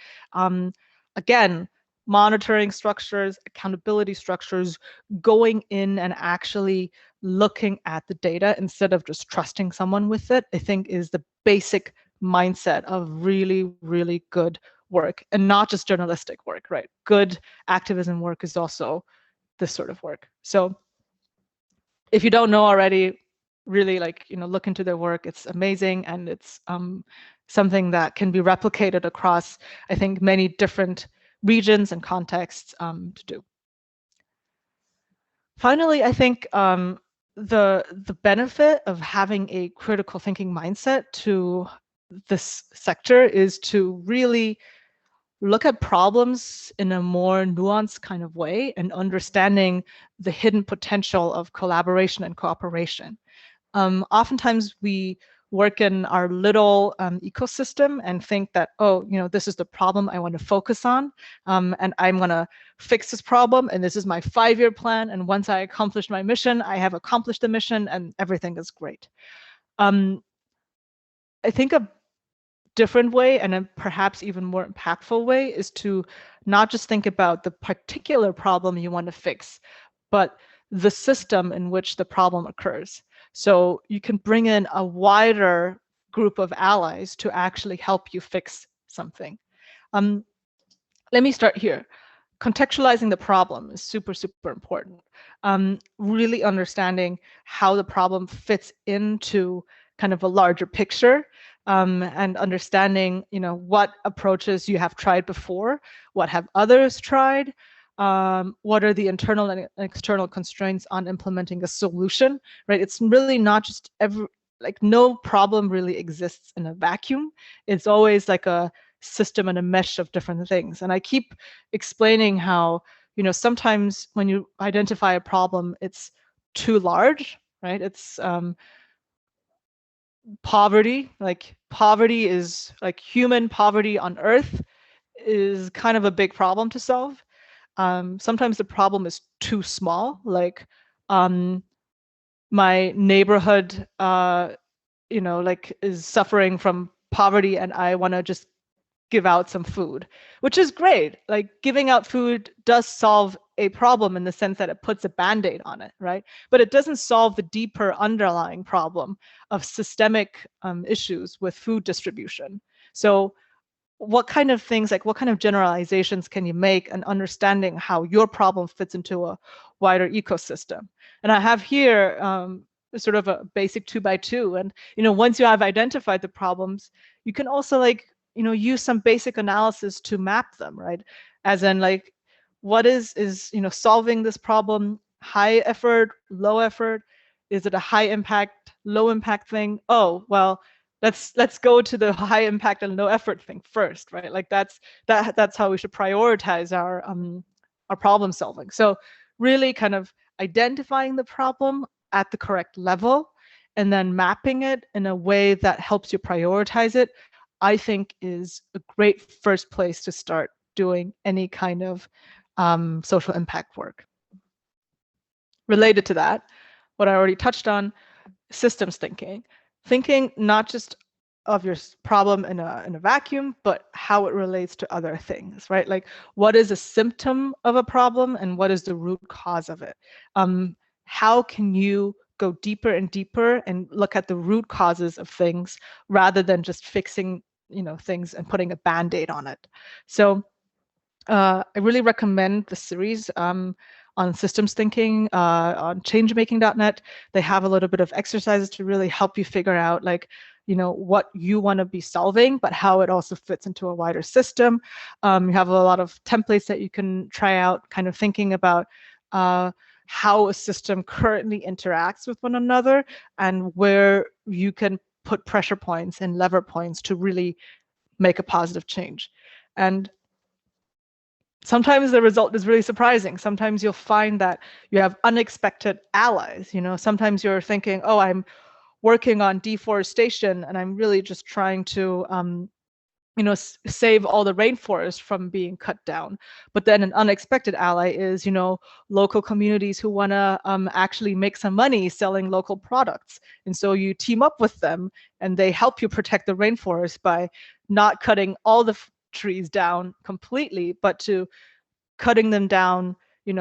S2: Again, monitoring structures, accountability structures, going in and actually looking at the data instead of just trusting someone with it, I think is the basic mindset of really, really good work, and not just journalistic work, right? Good activism work is also this sort of work. So if you don't know already, really look into their work. It's amazing, and it's something that can be replicated across, I think, many different regions and contexts to do. Finally, I think the benefit of having a critical thinking mindset to this sector is to really look at problems in a more nuanced kind of way and understanding the hidden potential of collaboration and cooperation. Oftentimes we work in our little ecosystem and think that, oh, this is the problem I want to focus on, and I'm going to fix this problem, and this is my 5-year plan, and once I accomplish my mission, I have accomplished the mission, and everything is great. I think a different way, and a perhaps even more impactful way, is to not just think about the particular problem you want to fix, but the system in which the problem occurs. So you can bring in a wider group of allies to actually help you fix something. Let me start here. Contextualizing the problem is super, super important. Really understanding how the problem fits into kind of a larger picture, and understanding, what approaches you have tried before, what have others tried, what are the internal and external constraints on implementing a solution, right? It's really not just no problem really exists in a vacuum. It's always like a system and a mesh of different things. And I keep explaining how, sometimes when you identify a problem, it's too large, right? It's poverty, poverty is human poverty on Earth is kind of a big problem to solve. Sometimes the problem is too small, my neighborhood, is suffering from poverty, and I want to just give out some food, which is great. Giving out food does solve a problem in the sense that it puts a band-aid on it, right? But it doesn't solve the deeper underlying problem of systemic issues with food distribution. So what kind of things, what kind of generalizations can you make, and understanding how your problem fits into a wider ecosystem? And I have here sort of a basic 2x2. And once you have identified the problems, you can also use some basic analysis to map them, right? As in, like, what is solving this problem high effort, low effort? Is it a high impact, low impact thing? Oh, well, let's go to the high impact and low effort thing first, right? Like that's how we should prioritize our problem solving. So really kind of identifying the problem at the correct level and then mapping it in a way that helps you prioritize it, I think is a great first place to start doing any kind of social impact work. Related to that, what I already touched on, systems thinking. Thinking not just of your problem in a vacuum, but how it relates to other things, right? Like, what is a symptom of a problem and what is the root cause of it? How can you go deeper and deeper and look at the root causes of things rather than just fixing things and putting a band-aid on it? So I really recommend the series on systems thinking on changemaking.net. They have a little bit of exercises to really help you figure out, like, what you want to be solving, but how it also fits into a wider system. You have a lot of templates that you can try out, kind of thinking about how a system currently interacts with one another and where you can put pressure points and lever points to really make a positive change. And sometimes the result is really surprising. Sometimes you'll find that you have unexpected allies. Sometimes you're thinking, oh, I'm working on deforestation and I'm really just trying to save all the rainforest from being cut down. But then an unexpected ally is, local communities who want to actually make some money selling local products. And so you team up with them and they help you protect the rainforest by not cutting all the trees down completely, but to cutting them down, in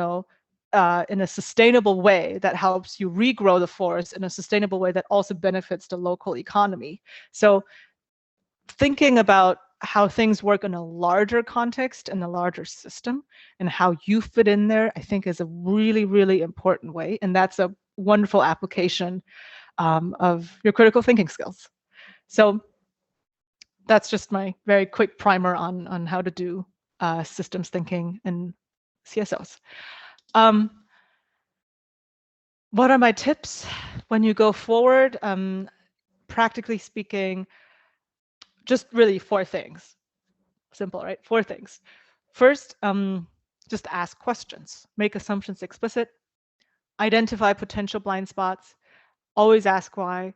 S2: a sustainable way that helps you regrow the forest in a sustainable way that also benefits the local economy. So thinking about how things work in a larger context and a larger system and how you fit in there, I think is a really, really important way. And that's a wonderful application of your critical thinking skills. So that's just my very quick primer on how to do systems thinking in CSOs. What are my tips when you go forward? Practically speaking, just really 4 things. Simple, right? 4 things. First, just ask questions. Make assumptions explicit. Identify potential blind spots. Always ask why.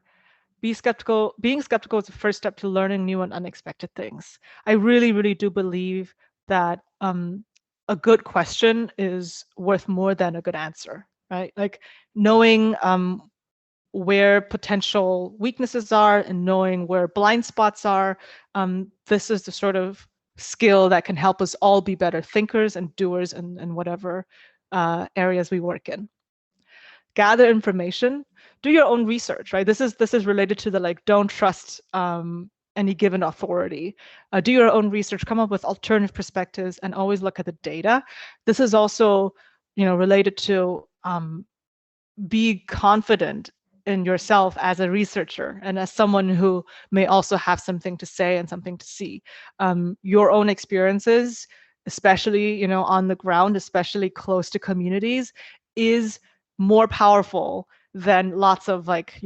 S2: Be skeptical. Being skeptical is the first step to learning new and unexpected things. I really, really do believe that a good question is worth more than a good answer, right? Like knowing where potential weaknesses are and knowing where blind spots are. This is the sort of skill that can help us all be better thinkers and doers in whatever areas we work in. Gather information. Do your own research, right? This is related to the, like, don't trust any given authority. Do your own research, come up with alternative perspectives, and always look at the data. This is also, related to be confident in yourself as a researcher and as someone who may also have something to say and something to see. Your own experiences, especially, on the ground, especially close to communities, is more powerful than lots of, like,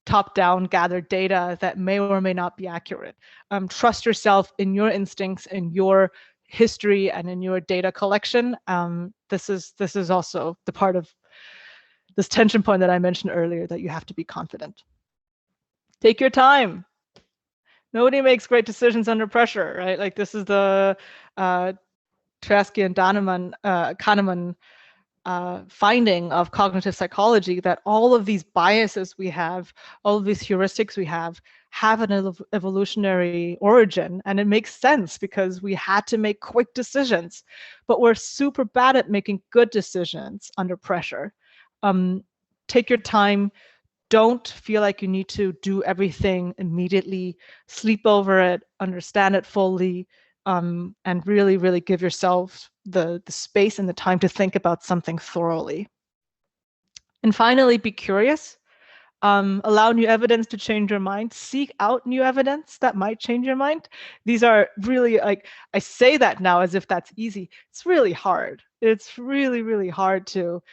S2: top-down gathered data that may or may not be accurate. Trust yourself in your instincts, in your history, and in your data collection. This is also the part of this tension point that I mentioned earlier, that you have to be confident. Take your time. Nobody makes great decisions under pressure, right? Like, this is the Tversky and Kahneman finding of cognitive psychology, that all of these biases we have, all of these heuristics we have an evolutionary origin, and it makes sense because we had to make quick decisions, but we're super bad at making good decisions under pressure. Take your time. Don't feel like you need to do everything immediately. Sleep over it, understand it fully, and really, really give yourself the space and the time to think about something thoroughly. And finally, be curious. allow new evidence to change your mind, seek out new evidence that might change your mind. These are really, like, I say that now as if that's easy. It's really hard. It's really, really hard to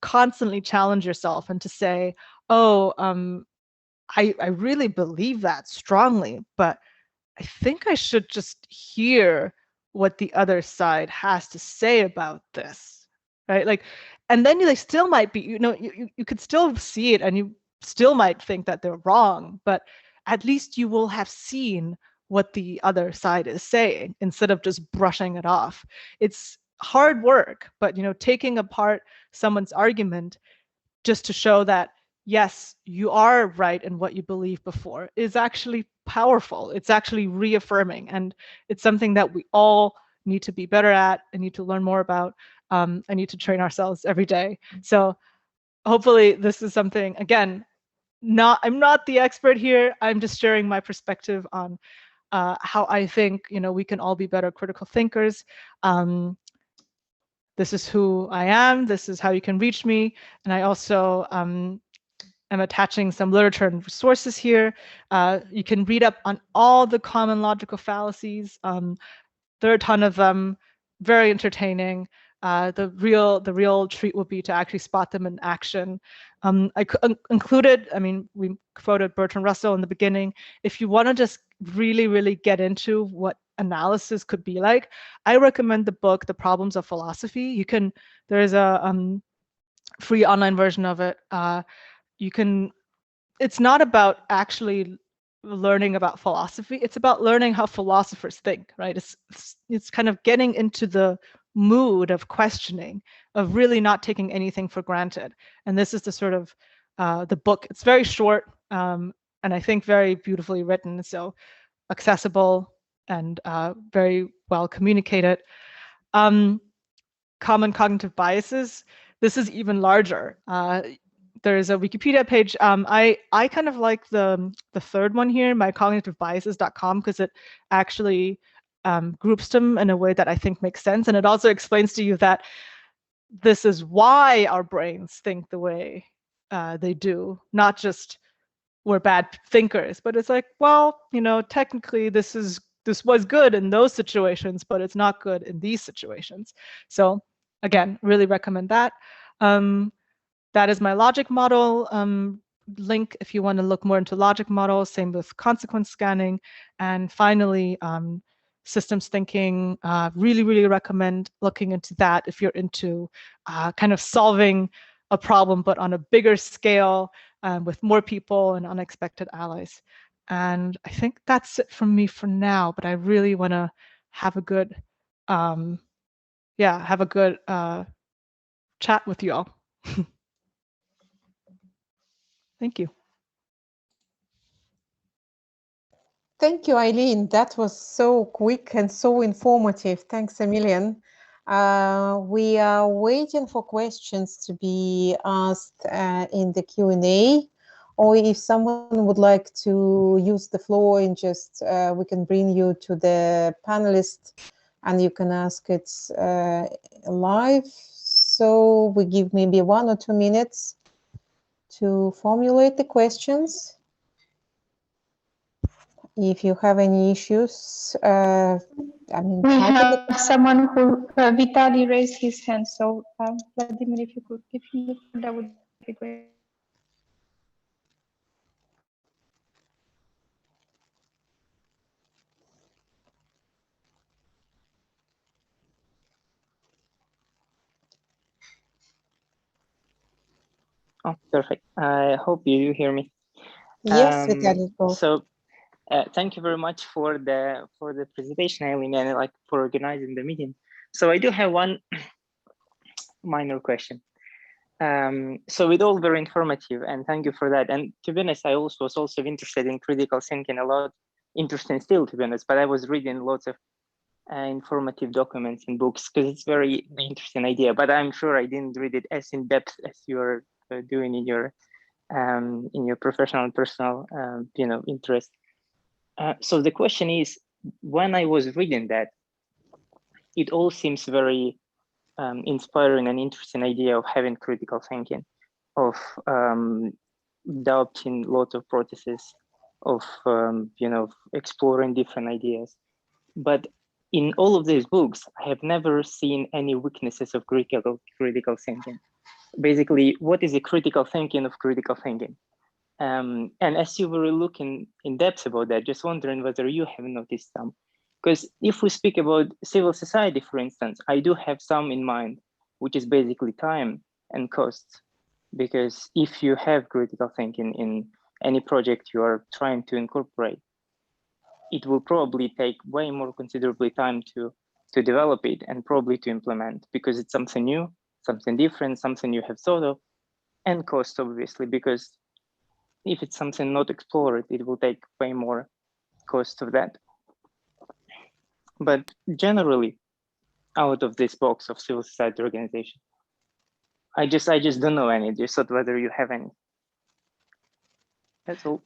S2: constantly challenge yourself and to say, oh, I really believe that strongly, but I think I should just hear what the other side has to say about this, right? Like, and then they still might be, you could still see it and you still might think that they're wrong, but at least you will have seen what the other side is saying instead of just brushing it off. It's hard work, but taking apart someone's argument just to show that, yes, you are right in what you believe before is actually powerful. It's actually reaffirming, and it's something that we all need to be better at and need to learn more about. And need to train ourselves every day. So hopefully this is something, again, I'm not the expert here. I'm just sharing my perspective on how I think we can all be better critical thinkers. This is who I am. This is how you can reach me. And I also am attaching some literature and resources here. You can read up on all the common logical fallacies. There are a ton of them, very entertaining. The real treat would be to actually spot them in action. I included, we quoted Bertrand Russell in the beginning. If you want to just really, really get into what analysis could be like, I recommend the book, The Problems of Philosophy. There's a free online version of it. It's not about actually learning about philosophy. It's about learning how philosophers think, right? It's kind of getting into the mood of questioning, of really not taking anything for granted. And this is the sort of the book. It's very short and I think very beautifully written, so accessible and very well communicated. Common cognitive biases. This is even larger. There's a Wikipedia page. I kind of like the third one here, mycognitivebiases.com, because it actually groups them in a way that I think makes sense. And it also explains to you that this is why our brains think the way they do, not just we're bad thinkers, but it's like, well, technically this was good in those situations, but it's not good in these situations. So again, really recommend that. That is my logic model link if you want to look more into logic models, same with consequence scanning. And finally, systems thinking, really, really recommend looking into that if you're into kind of solving a problem, but on a bigger scale with more people and unexpected allies. And I think that's it from me for now, but I really want to have a good, chat with you all. Thank you.
S3: Thank you, Eileen. That was so quick and so informative. Thanks a million. We are waiting for questions to be asked in the Q&A, or if someone would like to use the floor and just we can bring you to the panelist and you can ask it live. So we give maybe 1 or 2 minutes to formulate the questions. If you have any issues,
S1: we have someone who, Vitali, raised his hand. So Vladimir, if you could give him the floor, that would be great.
S4: Oh, perfect. I hope you hear me.
S3: Yes, Vitali.
S4: So thank you very much for the presentation, Eileen, and for organizing the meeting. So I do have one minor question. So it's all very informative, and thank you for that. And to be honest, I was also interested in critical thinking a lot, interesting still, to be honest, but I was reading lots of informative documents and books because it's very interesting idea, but I'm sure I didn't read it as in depth as you're doing in your professional and personal interest. So the question is, when I was reading that, it all seems very inspiring and interesting idea of having critical thinking, of adopting lots of processes of exploring different ideas. But in all of these books, I have never seen any weaknesses of critical thinking. Basically, what is the critical thinking of critical thinking? And as you were looking in depth about that, just wondering whether you have noticed some. Because if we speak about civil society, for instance, I do have some in mind, which is basically time and costs. Because if you have critical thinking in any project you are trying to incorporate, it will probably take way more considerably time to develop it and probably to implement, because it's something new, something different, something you have thought of, and cost, obviously, because if it's something not explored, it will take way more cost of that. But generally, out of this box of civil society organization, I just don't know any. Just thought whether you have any. That's all.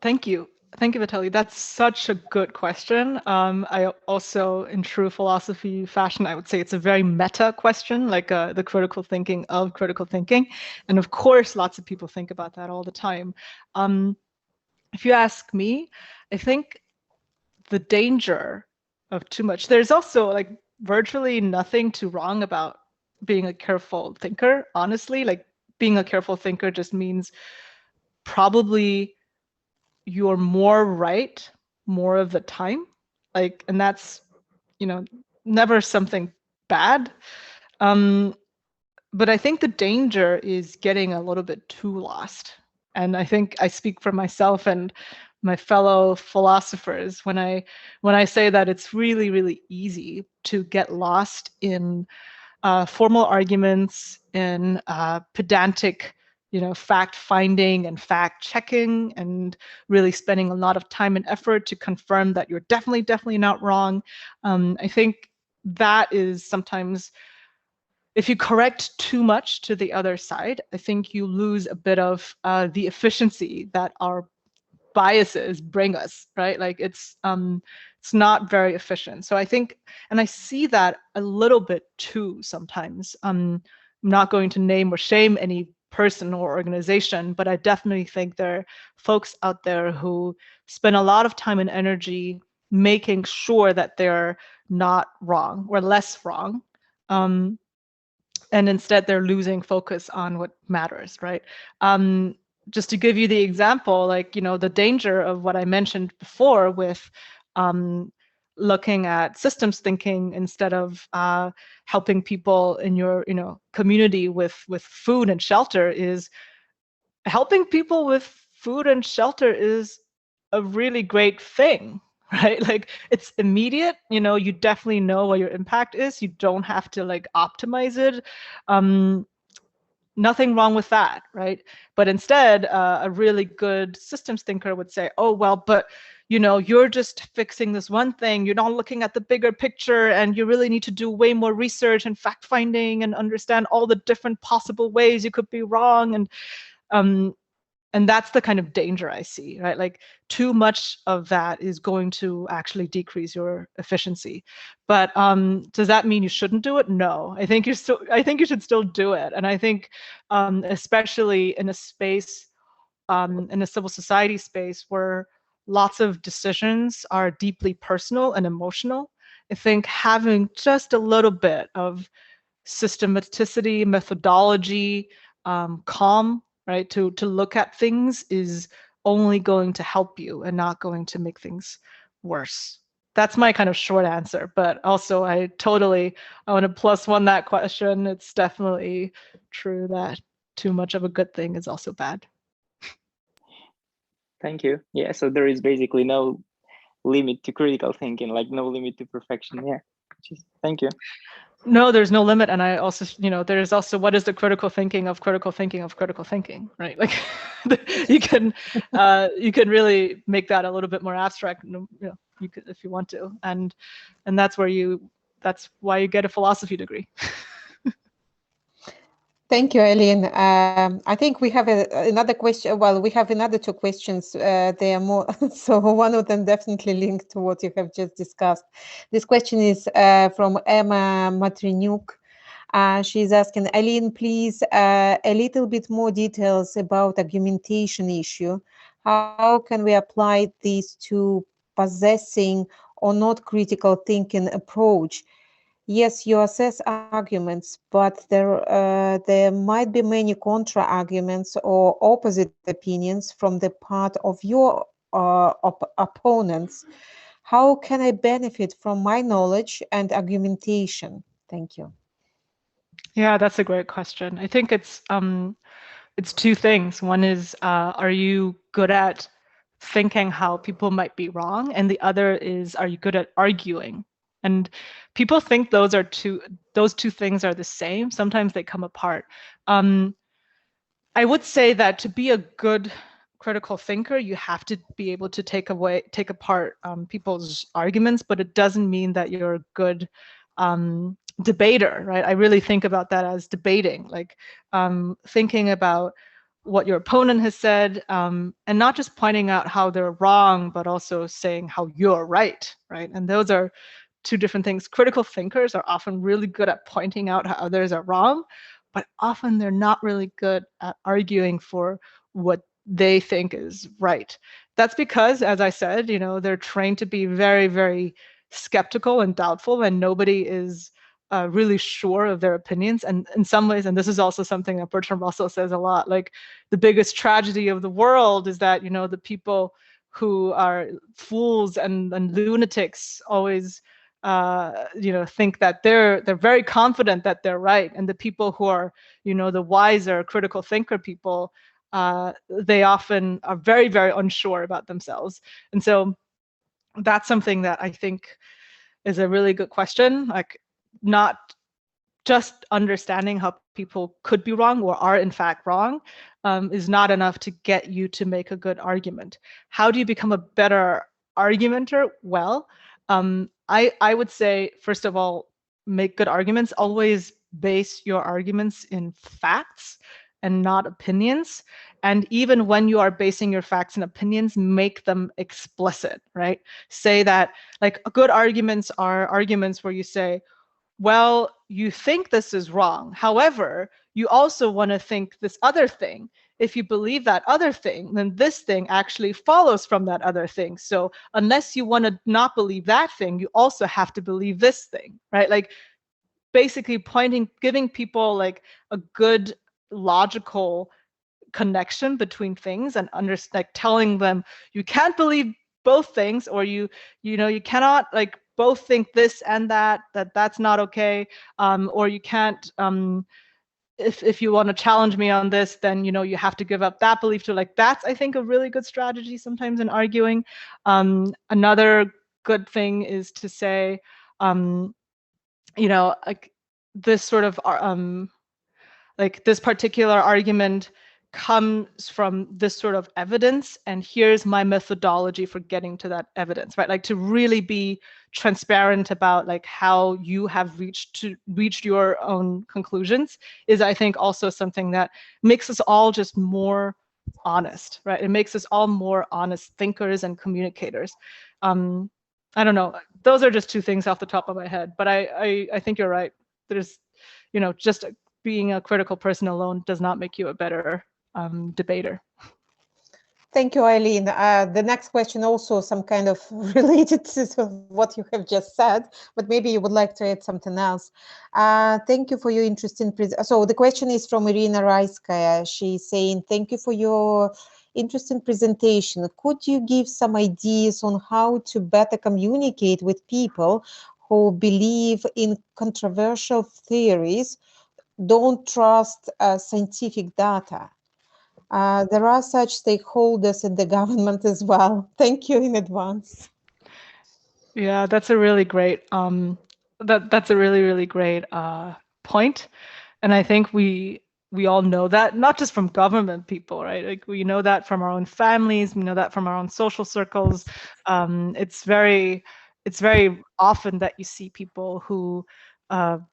S2: Thank you. Thank you, Vitaly. That's such a good question. I also, in true philosophy fashion, I would say it's a very meta question, like the critical thinking of critical thinking. And of course, lots of people think about that all the time. If you ask me, I think the danger of too much, there's also like virtually nothing too wrong about being a careful thinker, honestly. Like being a careful thinker just means probably you're more right more of the time, like, and that's, you know, never something bad. But I think the danger is getting a little bit too lost. And I think I speak for myself and my fellow philosophers when I say that it's really, really easy to get lost in formal arguments, in pedantic, fact finding and fact checking, and really spending a lot of time and effort to confirm that you're definitely not wrong. I think that is sometimes, if you correct too much to the other side, I think you lose a bit of the efficiency that our biases bring us, right? Like it's not very efficient. So I think, and I see that a little bit too sometimes. I'm not going to name or shame any person or organization, but I definitely think there are folks out there who spend a lot of time and energy making sure that they're not wrong or less wrong. And instead they're losing focus on what matters, right? Just to give you the example, like, the danger of what I mentioned before with looking at systems thinking instead of helping people in your community with food and shelter is helping people with food and shelter is a really great thing, right? Like it's immediate, you definitely know what your impact is. You don't have to like optimize it. Nothing wrong with that, right? But instead, a really good systems thinker would say, oh, well, but you're just fixing this one thing. You're not looking at the bigger picture, and you really need to do way more research and fact finding and understand all the different possible ways you could be wrong. And that's the kind of danger I see, right? Like too much of that is going to actually decrease your efficiency. But does that mean you shouldn't do it? No, I think you should still do it. And I think especially in a space, in a civil society space where lots of decisions are deeply personal and emotional, I think having just a little bit of systematicity, methodology, calm, right, to look at things is only going to help you and not going to make things worse. That's my kind of short answer, but also I want to plus one that question. It's definitely true that too much of a good thing is also bad.
S4: Thank you. Yeah, so there is basically no limit to critical thinking, like no limit to perfection. Yeah, thank you.
S2: No, there's no limit. And I also, there's also what is the critical thinking of critical thinking of critical thinking, right? Like you can really make that a little bit more abstract, you could, if you want to. And that's why you get a philosophy degree.
S3: Thank you, Eileen. I think we have another question. Well, we have another two questions. They are more, so one of them definitely linked to what you have just discussed. This question is from Emma Matryniuk. She's asking, Eileen, please, a little bit more details about argumentation issue. How can we apply this to possessing or not critical thinking approach? Yes, you assess arguments, but there might be many contra-arguments or opposite opinions from the part of your opponents. How can I benefit from my knowledge and argumentation? Thank you.
S2: Yeah, that's a great question. I think it's two things. One is, are you good at thinking how people might be wrong? And the other is, are you good at arguing? And people think those two things are the same. Sometimes they come apart. I would say that to be a good critical thinker, you have to be able to take apart people's arguments, but it doesn't mean that you're a good debater, right? I really think about that as debating, like thinking about what your opponent has said, and not just pointing out how they're wrong, but also saying how you're right, right? And those are two different things. Critical thinkers are often really good at pointing out how others are wrong, but often they're not really good at arguing for what they think is right. That's because, as I said, they're trained to be very, very skeptical and doubtful, and nobody is really sure of their opinions. And in some ways, and this is also something that Bertrand Russell says a lot, like the biggest tragedy of the world is that, the people who are fools and lunatics always think that they're very confident that they're right, and the people who are the wiser critical thinker people, they often are very, very unsure about themselves. And so that's something that I think is a really good question, like not just understanding how people could be wrong or are in fact wrong is not enough to get you to make a good argument. How do you become a better argumenter? Well, I would say, first of all, make good arguments. Always base your arguments in facts and not opinions. And even when you are basing your facts and opinions, make them explicit, right? Say that, like, good arguments are arguments where you say, well, you think this is wrong. However, you also want to think this other thing. If you believe that other thing, then this thing actually follows from that other thing. So unless you want to not believe that thing, you also have to believe this thing, right? Like basically giving people like a good logical connection between things, and telling them you can't believe both things, or you cannot like both think this and that's not okay, or you can't if you want to challenge me on this, then you have to give up that belief too. Like that's, I think, a really good strategy sometimes in arguing. Another good thing is to say, like this sort of like this particular argument comes from this sort of evidence, and here's my methodology for getting to that evidence, right? Like to really be transparent about like how you have reached your own conclusions is, I think, also something that makes us all just more honest, right? It makes us all more honest thinkers and communicators. I don't know, those are just two things off the top of my head, but I think you're right. There's, just being a critical person alone does not make you a better debater.
S3: Thank you, Eileen. The next question also some kind of related to what you have just said, but maybe you would like to add something else. Thank you for your interesting presentation. So the question is from Irina Raiskaya. She's saying, thank you for your interesting presentation. Could you give some ideas on how to better communicate with people who believe in controversial theories, don't trust scientific data? There are such stakeholders in the government as well. Thank you in advance.
S2: Yeah, that's a really great that's a really, really great point. And I think we all know that, not just from government people, right? Like we know that from our own families, we know that from our own social circles. It's very often that you see people who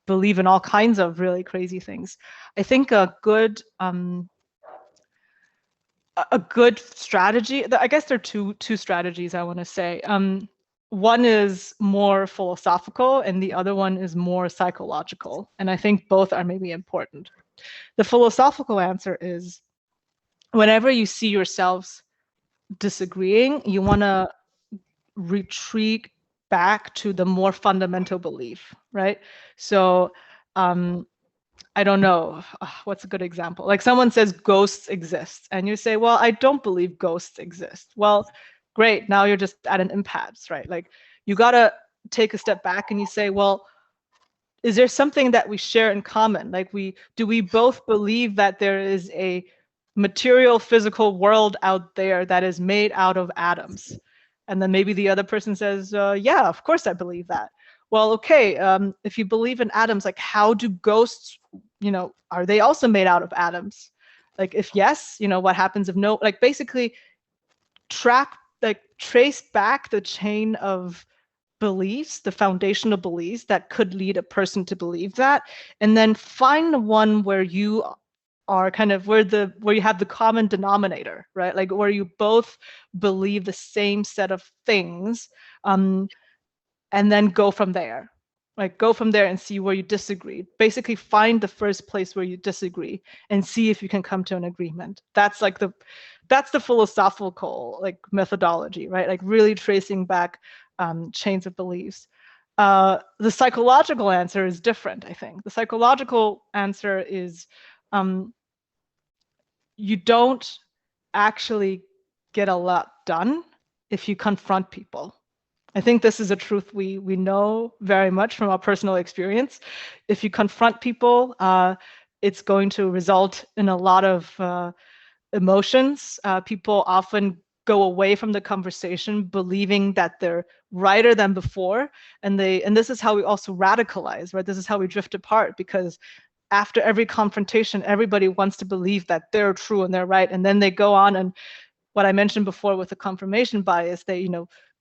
S2: believe in all kinds of really crazy things. I think a good strategy, I guess there are two strategies I want to say. one is more philosophical and the other one is more psychological. And I think both are maybe important. The philosophical answer is whenever you see yourselves disagreeing, you want to retreat back to the more fundamental belief, right? So I don't know, what's a good example? Like someone says ghosts exist and you say, well, I don't believe ghosts exist. Well, great, now you're just at an impasse, right? Like you gotta take a step back and you say, well, is there something that we share in common? Like do we both believe that there is a material physical world out there that is made out of atoms? And then maybe the other person says, yeah, of course I believe that. Well, okay, if you believe in atoms, like how do ghosts, are they also made out of atoms? Like if yes, what happens if no? Like basically trace back the chain of beliefs, the foundational beliefs that could lead a person to believe that, and then find the one where you are kind of where you have the common denominator, right? Like where you both believe the same set of things, and then go from there. Like go from there and see where you disagree. Basically find the first place where you disagree and see if you can come to an agreement. That's the philosophical like methodology, right? Like really tracing back chains of beliefs. The psychological answer is different, I think. The psychological answer is you don't actually get a lot done if you confront people. I think this is a truth we know very much from our personal experience. If you confront people, it's going to result in a lot of emotions. People often go away from the conversation believing that they're righter than before, and this is how we also radicalize, right? This is how we drift apart, because after every confrontation, everybody wants to believe that they're true and they're right, and then they go on, and what I mentioned before with the confirmation bias, they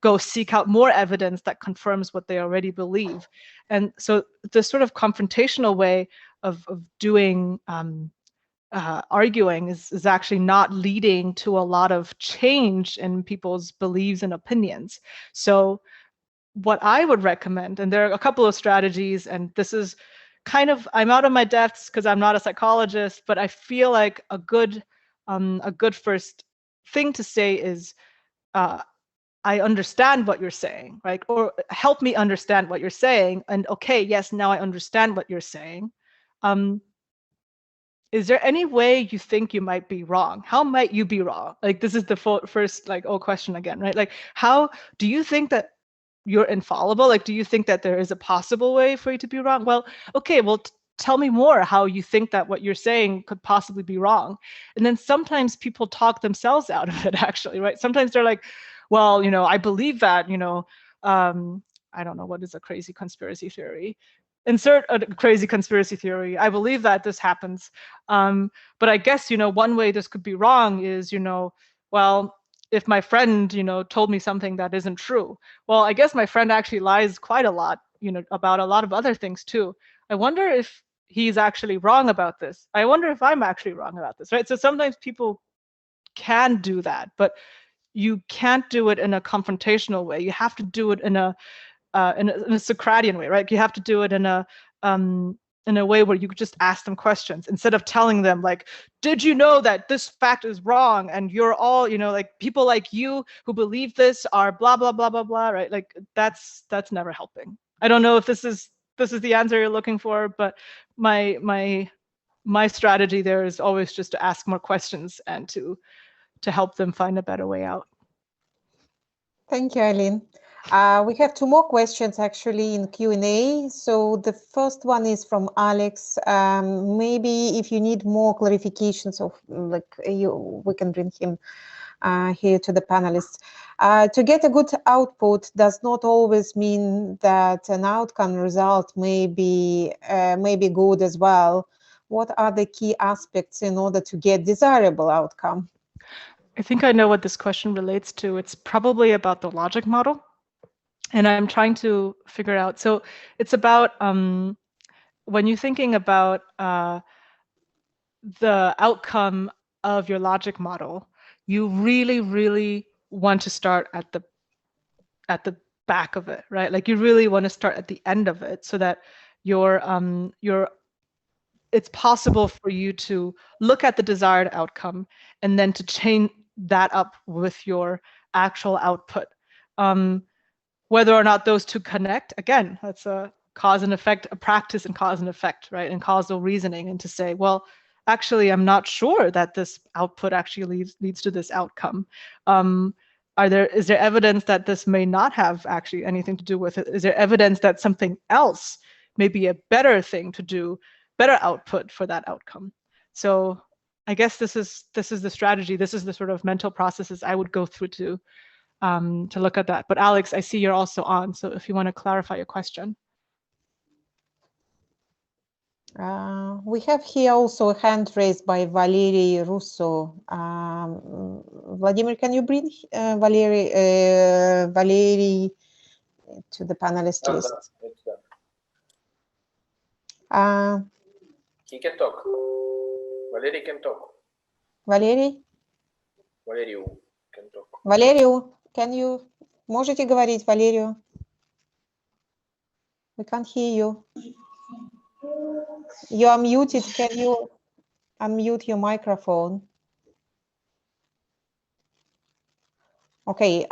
S2: go seek out more evidence that confirms what they already believe. And so the sort of confrontational way of doing arguing is actually not leading to a lot of change in people's beliefs and opinions. So what I would recommend, and there are a couple of strategies, and this is kind of, I'm out of my depths because I'm not a psychologist, but I feel like a good first thing to say is, I understand what you're saying, right? Or help me understand what you're saying. And okay, yes, now I understand what you're saying. Is there any way you think you might be wrong? How might you be wrong? Like this is the first question again, right? Like how do you think that you're infallible? Like do you think that there is a possible way for you to be wrong? Well, okay, well tell me more how you think that what you're saying could possibly be wrong. And then sometimes people talk themselves out of it actually, right? Sometimes they're like, well, I believe that, I don't know, what is a crazy conspiracy theory? Insert a crazy conspiracy theory. I believe that this happens. But I guess, one way this could be wrong is, well, if my friend, told me something that isn't true, well, I guess my friend actually lies quite a lot, about a lot of other things too. I wonder if he's actually wrong about this. I wonder if I'm actually wrong about this, right? So sometimes people can do that, but you can't do it in a confrontational way. You have to do it in a Socratian way, right? You have to do it in a way where you could just ask them questions instead of telling them like, did you know that this fact is wrong? And you're all, like people like you who believe this are blah, blah, blah, blah, blah, right? Like that's never helping. I don't know if this is the answer you're looking for, but my strategy there is always just to ask more questions and to help them find a better way out.
S3: Thank you, Eileen. We have two more questions actually in Q&A. So the first one is from Alex. Maybe if you need more clarifications of we can bring him here to the panelists. To get a good output does not always mean that an outcome result may be good as well. What are the key aspects in order to get desirable outcome?
S2: I think I know what this question relates to. It's probably about the logic model. And I'm trying to figure out, so it's about when you're thinking about the outcome of your logic model, you really, really want to start at the back of it, right? Like you really want to start at the end of it so that it's possible for you to look at the desired outcome and then to chain that up with your actual output. Whether or not those two connect, again, that's a cause and effect, a practice in cause and effect, right? And causal reasoning, and to say, well, actually, I'm not sure that this output actually leads to this outcome. Is there evidence that this may not have actually anything to do with it? Is there evidence that something else may be a better thing to do, better output for that outcome? So I guess this is the strategy. This is the sort of mental processes I would go through to look at that. But Alex, I see you're also on, so if you want to clarify your question.
S3: We have here also a hand raised by Valery Russo. Vladimir, can you bring Valery to the panelist list?
S5: He can talk. Valery can talk.
S3: Valery?
S5: Valeriu can talk.
S3: Valeriu, можете говорить, Валерию? We can't hear you. You are muted. Can you unmute your microphone? Okay,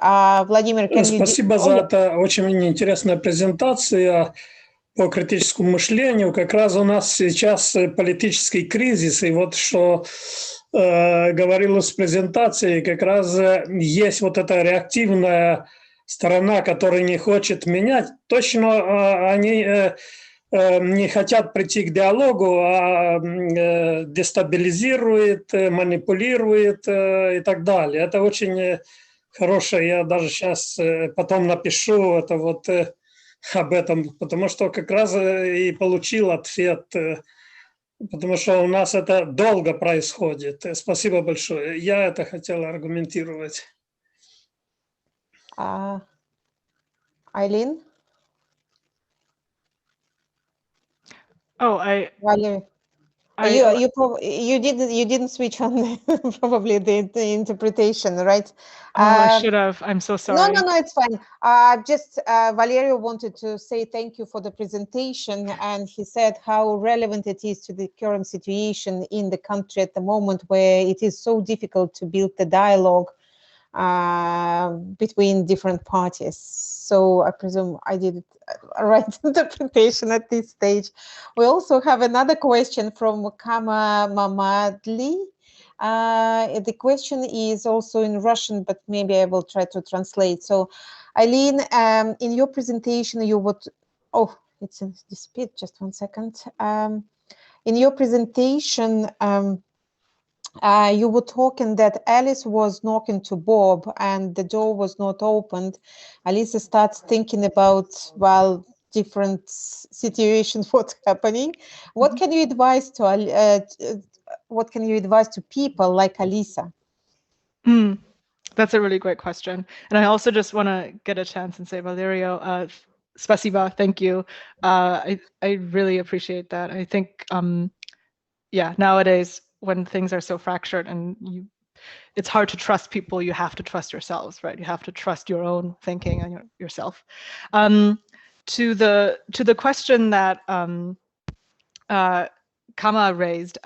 S3: Vladimir, can you...
S6: Спасибо за это. Очень интересная презентация по критическому мышлению. Как раз у нас сейчас политический кризис, и вот что говорилось в презентации, как раз есть вот эта реактивная сторона, которая не хочет менять. Точно они не хотят прийти к диалогу, а дестабилизирует, манипулирует и так далее. Это очень хорошее. Я даже сейчас потом напишу это вот об этом, потому что как раз и получил ответ, потому что у нас это долго происходит. Спасибо большое. Я это хотел аргументировать.
S3: Eileen?
S2: Oh,
S3: Valery. You didn't switch on probably the interpretation, right?
S2: I should have. I'm so sorry.
S3: No, it's fine. Just Valerio wanted to say thank you for the presentation, and he said how relevant it is to the current situation in the country at the moment, where it is so difficult to build the dialogue between different parties. So I presume I did right interpretation at this stage. We also have another question from Kama Mamadli. The question is also in Russian, but maybe I will try to translate. So, Eileen, in your presentation, you would... Oh, it's disappeared. Just 1 second. In your presentation, you were talking that Alice was knocking to Bob and the door was not opened. Alice starts thinking about, well, different situations, what's happening. What can you advise to people like Alisa?
S2: That's a really great question. And I also just want to get a chance and say, Valerio, spasiba, thank you. I really appreciate that. I think, yeah, nowadays, when things are so fractured and it's hard to trust people, you have to trust yourselves, right? You have to trust your own thinking and yourself. To the question that Kama raised,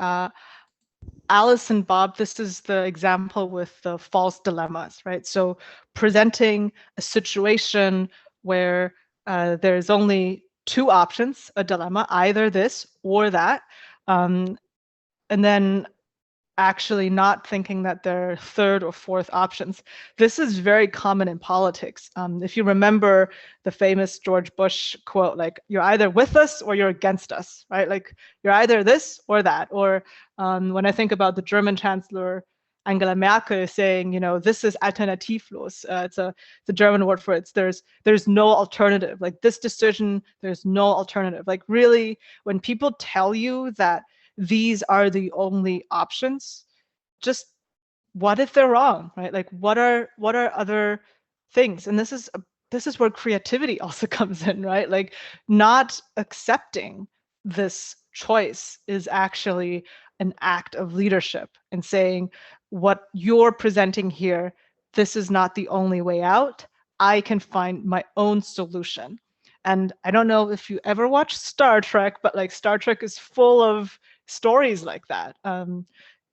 S2: Alice and Bob, this is the example with the false dilemmas, right? So presenting a situation where there's only two options, a dilemma, either this or that, and then actually not thinking that there are third or fourth options. This is very common in politics. If you remember the famous George Bush quote, like, you're either with us or you're against us, right? Like, you're either this or that. Or when I think about the German Chancellor Angela Merkel saying, you know, this is alternativlos. It's the German word for it. There's no alternative. Like, this decision, there's no alternative. Like, really, when people tell you that these are the only options, just what if they're wrong, right? Like, what are other things? And this is where creativity also comes in, right? Like, not accepting this choice is actually an act of leadership and saying, what you're presenting here, this is not the only way out. I can find my own solution. And I don't know if you ever watched Star Trek, but like Star Trek is full of stories like that.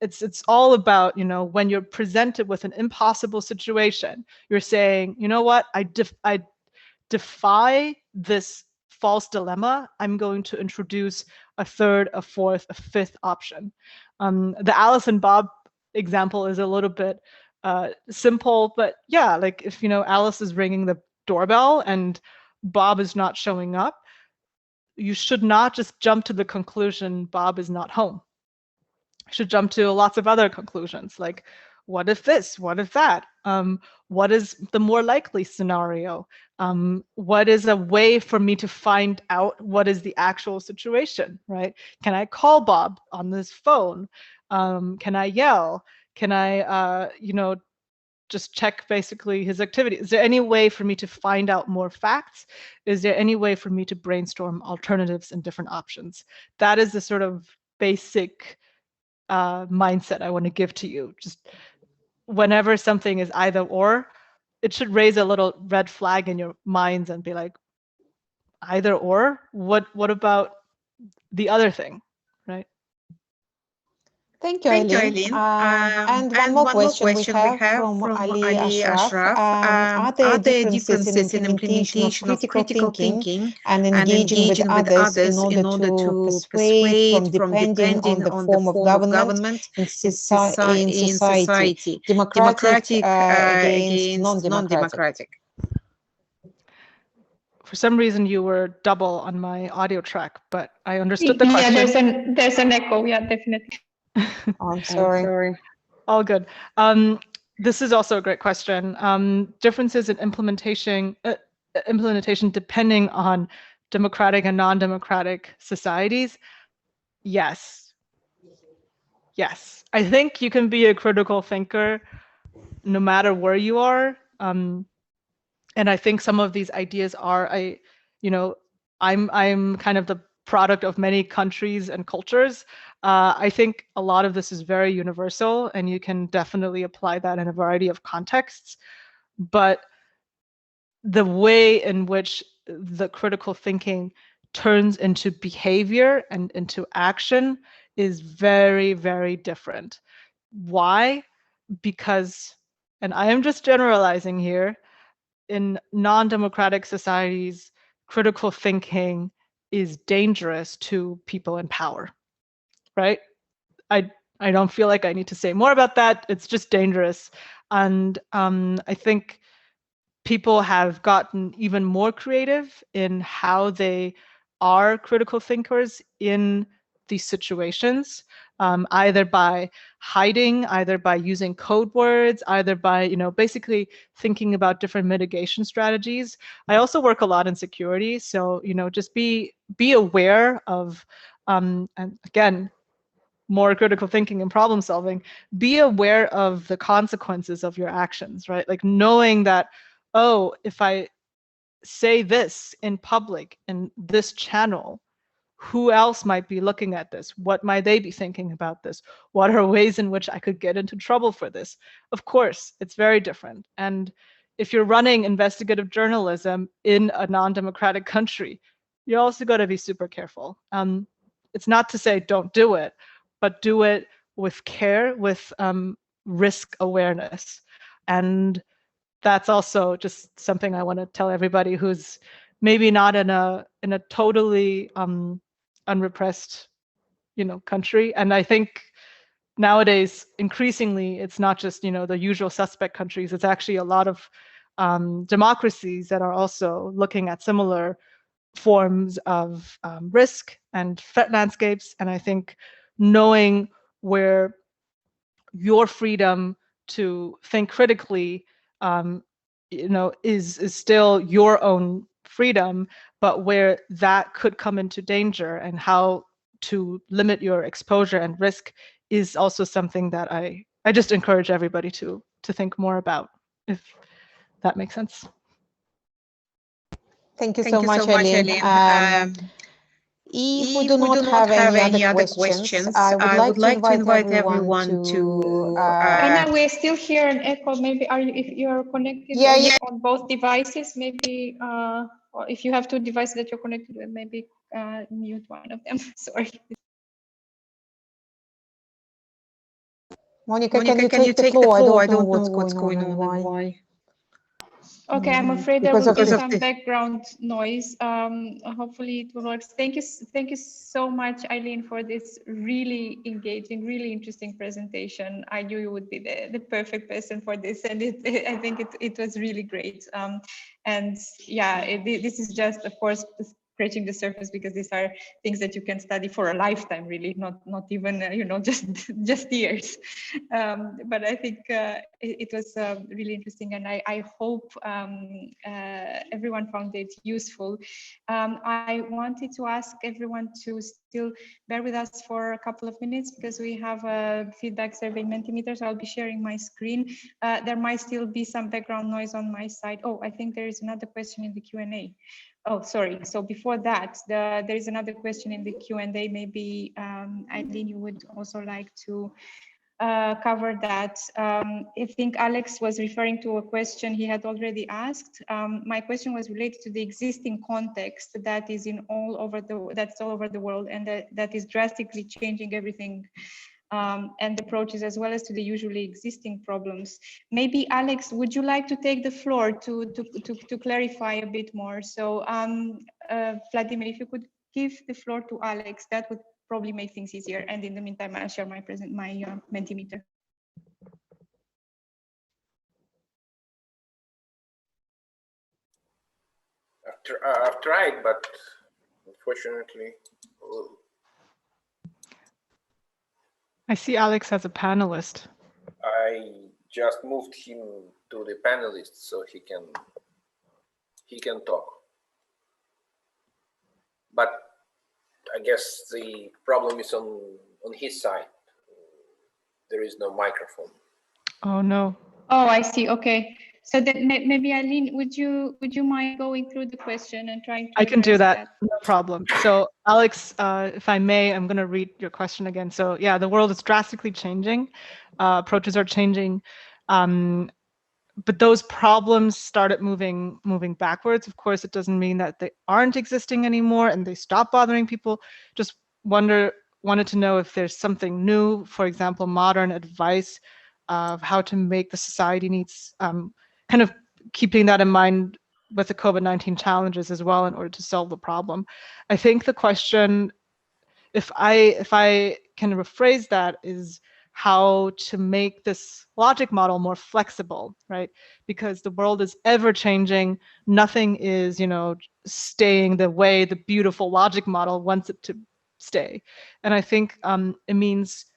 S2: It's all about, you know, when you're presented with an impossible situation, you're saying, you know what, I defy this false dilemma. I'm going to introduce a third, a fourth, a fifth option. The Alice and Bob example is a little bit simple, but yeah, like if, you know, Alice is ringing the doorbell and Bob is not showing up, you should not just jump to the conclusion Bob is not home. You should jump to lots of other conclusions, like what if this, what if that? What is the more likely scenario? What is a way for me to find out what is the actual situation, right? Can I call Bob on this phone? Can I yell? Can I, you know, just check basically his activity? Is there any way for me to find out more facts? Is there any way for me to brainstorm alternatives and different options? That is the sort of basic mindset I want to give to you. Just whenever something is either or, it should raise a little red flag in your minds and be like, either or, what about the other thing, right?
S3: Thank you, Eileen. And one more question we have from Ali Ashraf. Are there differences in implementation of critical thinking and engaging with others in order to persuade from depending on the form of government in society, democratic against non-democratic?
S2: For some reason, you were double on my audio track, but I understood the question.
S1: Yeah, there's an echo. Yeah, definitely.
S3: Oh, I'm sorry.
S2: All good. This is also a great question. Differences in implementation depending on democratic and non-democratic societies. Yes. Yes. I think you can be a critical thinker no matter where you are. And I think some of these ideas are, I'm kind of the product of many countries and cultures. I think a lot of this is very universal, and you can definitely apply that in a variety of contexts. But the way in which the critical thinking turns into behavior and into action is very, very different. Why? Because, and I am just generalizing here, in non-democratic societies, critical thinking is dangerous to people in power, right? I don't feel like I need to say more about that. It's just dangerous. And I think people have gotten even more creative in how they are critical thinkers in these situations, either by hiding, either by using code words, either by, basically thinking about different mitigation strategies. I also work a lot in security, so, just be aware of, and again, more critical thinking and problem solving, be aware of the consequences of your actions, right? Like knowing that, oh, if I say this in public in this channel, who else might be looking at this? What might they be thinking about this? What are ways in which I could get into trouble for this? Of course, it's very different. And if you're running investigative journalism in a non-democratic country, you also got to be super careful. It's not to say don't do it, but do it with care, with risk awareness. And that's also just something I want to tell everybody who's maybe not in a totally unrepressed, country. And I think nowadays, increasingly, it's not just, the usual suspect countries. It's actually a lot of democracies that are also looking at similar forms of risk and threat landscapes. And I think knowing where your freedom to think critically, is still your own freedom, but where that could come into danger and how to limit your exposure and risk is also something that I just encourage everybody to think more about, if that makes sense.
S3: Thank you so much, Eileen. If we do not have any other questions, I would like to invite everyone to.
S1: Anna, we're still here on Echo. Maybe are you, if you're connected on both devices, maybe or if you have two devices that you're connected with, maybe mute one of them. Sorry.
S3: Monica, can you take the floor? I don't know what's going on and why.
S1: Okay, I'm afraid there
S3: Because
S1: will
S3: of
S1: be
S3: the-
S1: some background noise. Hopefully it will work. Thank you so much, Eileen, for this really engaging, really interesting presentation. I knew you would be the perfect person for this, and I think it was really great. And yeah, this is just, of course, scratching the surface, because these are things that you can study for a lifetime, really, not even just years. But I think it was really interesting, and I hope everyone found it useful. I wanted to ask everyone to still bear with us for a couple of minutes, because we have a feedback survey Mentimeter, so I'll be sharing my screen. There might still be some background noise on my side. Oh, I think there is another question in the Q&A. Oh, sorry. So before that, there is another question in the Q&A. Maybe Eileen, you would also like to cover that. I think Alex was referring to a question he had already asked. My question was related to the existing context that is all over the world, and that is drastically changing everything. And approaches, as well as to the usually existing problems. Maybe Alex, would you like to take the floor to clarify a bit more? So Vladimir, if you could give the floor to Alex, that would probably make things easier. And in the meantime, I'll share my Mentimeter.
S5: I've tried, but unfortunately.
S2: I see Alex as a panelist.
S5: I just moved him to the panelist so he can talk. But I guess the problem is on his side. There is no microphone.
S2: Oh no.
S1: Oh, I see. Okay. So then maybe Eileen, would you mind going through the question and trying to
S2: I can do
S1: address
S2: that, no problem. So Alex, if I may, I'm going to read your question again. So yeah, the world is drastically changing. Approaches are changing. But those problems started moving backwards. Of course, it doesn't mean that they aren't existing anymore and they stop bothering people. Just wanted to know if there's something new, for example, modern advice of how to make the society needs, kind of keeping that in mind with the COVID-19 challenges as well in order to solve the problem. I think the question, if I can rephrase that, is how to make this logic model more flexible, right? Because the world is ever changing. Nothing is, staying the way the beautiful logic model wants it to stay. And I think it means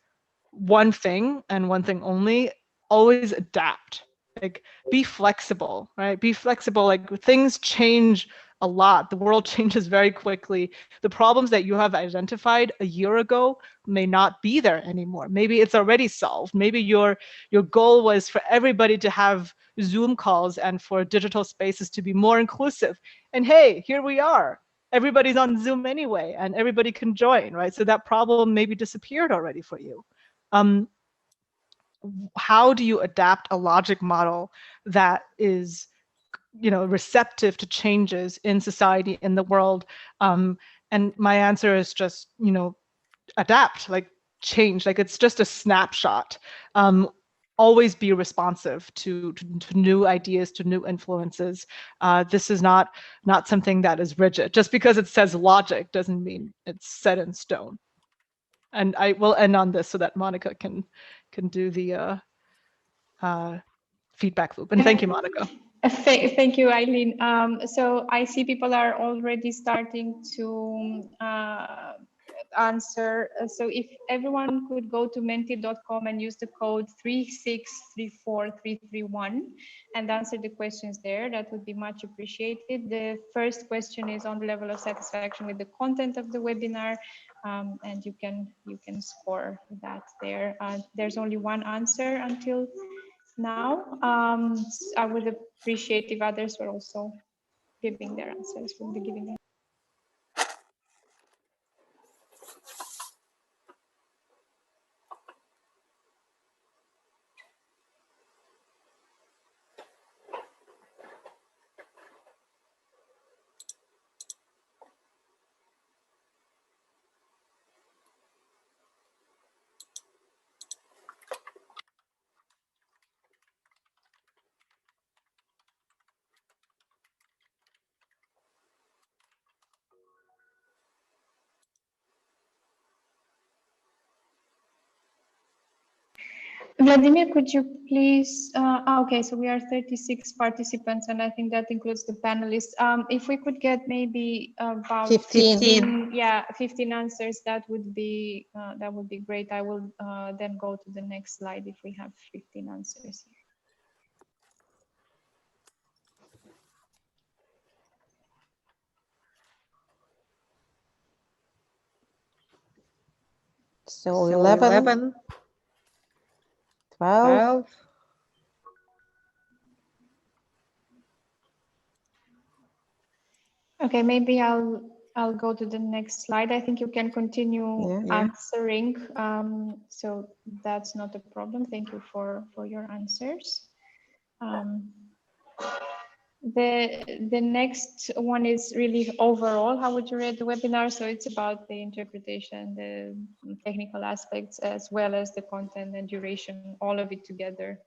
S2: one thing and one thing only: always adapt. Like, be flexible, right? Be flexible. Like, things change a lot. The world changes very quickly. The problems that you have identified a year ago may not be there anymore. Maybe it's already solved. Maybe your goal was for everybody to have Zoom calls and for digital spaces to be more inclusive. And hey, here we are. Everybody's on Zoom anyway, and everybody can join, right? So that problem maybe disappeared already for you. How do you adapt a logic model that is, receptive to changes in society, in the world? And my answer is just, adapt, like change, like it's just a snapshot. Always be responsive to new ideas, to new influences. This is not something that is rigid. Just because it says logic doesn't mean it's set in stone. And I will end on this so that Monica can do the feedback loop. And thank you, Monica.
S1: Thank you, Eileen. So I see people are already starting to answer. So if everyone could go to menti.com and use the code 3634331 and answer the questions there, that would be much appreciated. The first question is on the level of satisfaction with the content of the webinar, and you can score that there. There's only one answer until now. I would appreciate if others were also giving their answers from the beginning. Vladimir, could you please, okay, so we are 36 participants and I think that includes the panelists. If we could get maybe about
S3: 15.
S1: 15 answers, that would be great. I will then go to the next slide if we have 15 answers.
S3: So 11, 12.
S1: Okay, maybe I'll go to the next slide. I think you can continue answering. So that's not a problem. Thank you for your answers. The next one is really overall, how would you rate the webinar? So it's about the interpretation, the technical aspects, as well as the content and duration, all of it together.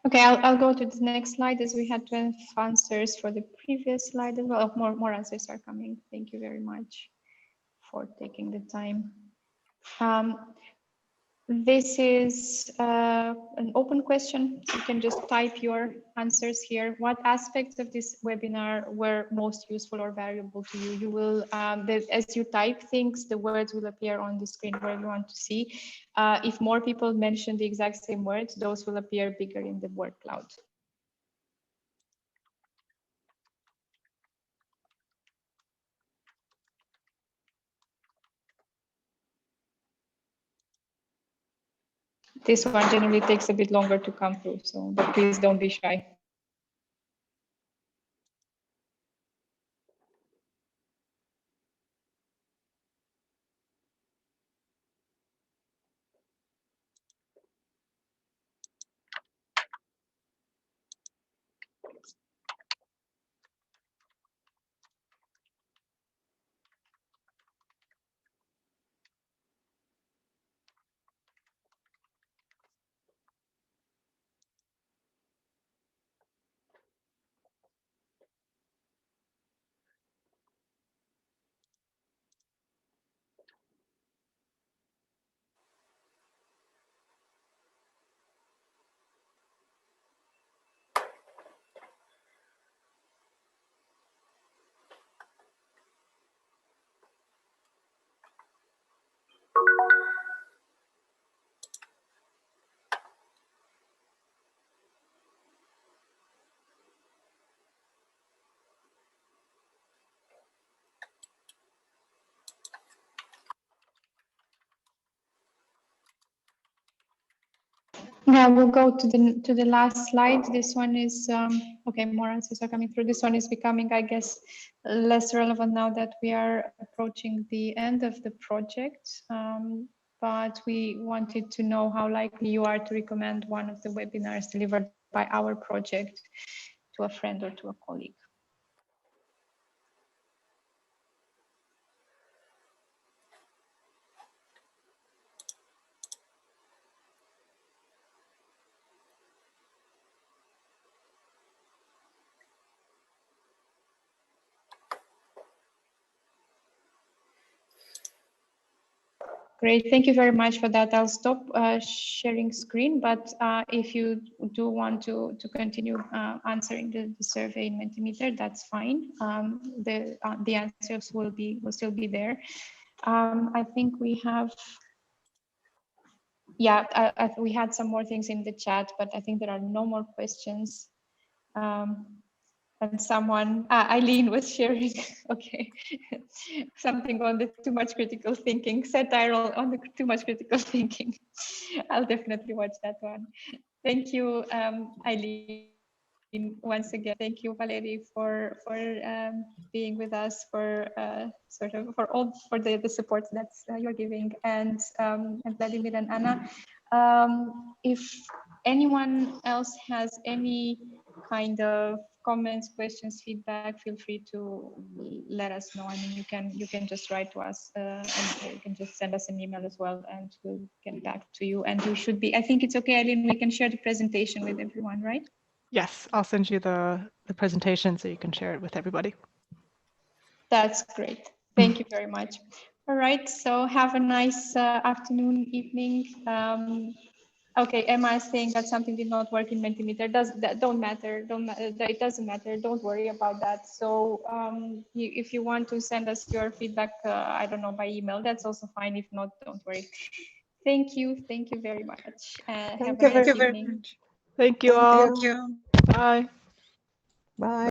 S1: Okay, I'll go to the next slide as we had 12 answers for the previous slide as well. More answers are coming. Thank you very much for taking the time. This is an open question. You can just type your answers here. What aspects of this webinar were most useful or valuable to you? You will, as you type things, the words will appear on the screen where you want to see. If more people mention the exact same words, those will appear bigger in the word cloud. This one generally takes a bit longer to come through, so but please don't be shy. Now we'll go to the last slide. This one is okay. More answers are coming through. This one is becoming, I guess, less relevant now that we are approaching the end of the project. But we wanted to know how likely you are to recommend one of the webinars delivered by our project to a friend or to a colleague. Great, thank you very much for that. I'll stop sharing screen, but if you do want to continue answering the survey in Mentimeter, that's fine. The answers will still be there. I think we have, we had some more things in the chat, but I think there are no more questions. And someone, Eileen was sharing, okay, something on the too much critical thinking, satire on the too much critical thinking. I'll definitely watch that one. Thank you, Eileen, once again. Thank you, Valerie, for being with us, for for the support that you're giving, and Vladimir and Anna. If anyone else has any kind of comments, questions, feedback, feel free to let us know. I mean, you can just write to us and you can just send us an email as well, and we'll get back to you. And you should be, I think it's okay, Eileen, we can share the presentation with everyone, right?
S2: Yes, I'll send you the presentation so you can share it with everybody.
S1: That's great. Thank you very much. All right, so have a nice afternoon, evening. Okay, Emma is saying that something did not work in Mentimeter. Don't matter. It doesn't matter. Don't worry about that. So if you want to send us your feedback, I don't know, by email, that's also fine. If not, don't worry. Thank you. Thank you very much. Have a nice evening.
S2: Thank you all. Bye.
S3: Bye.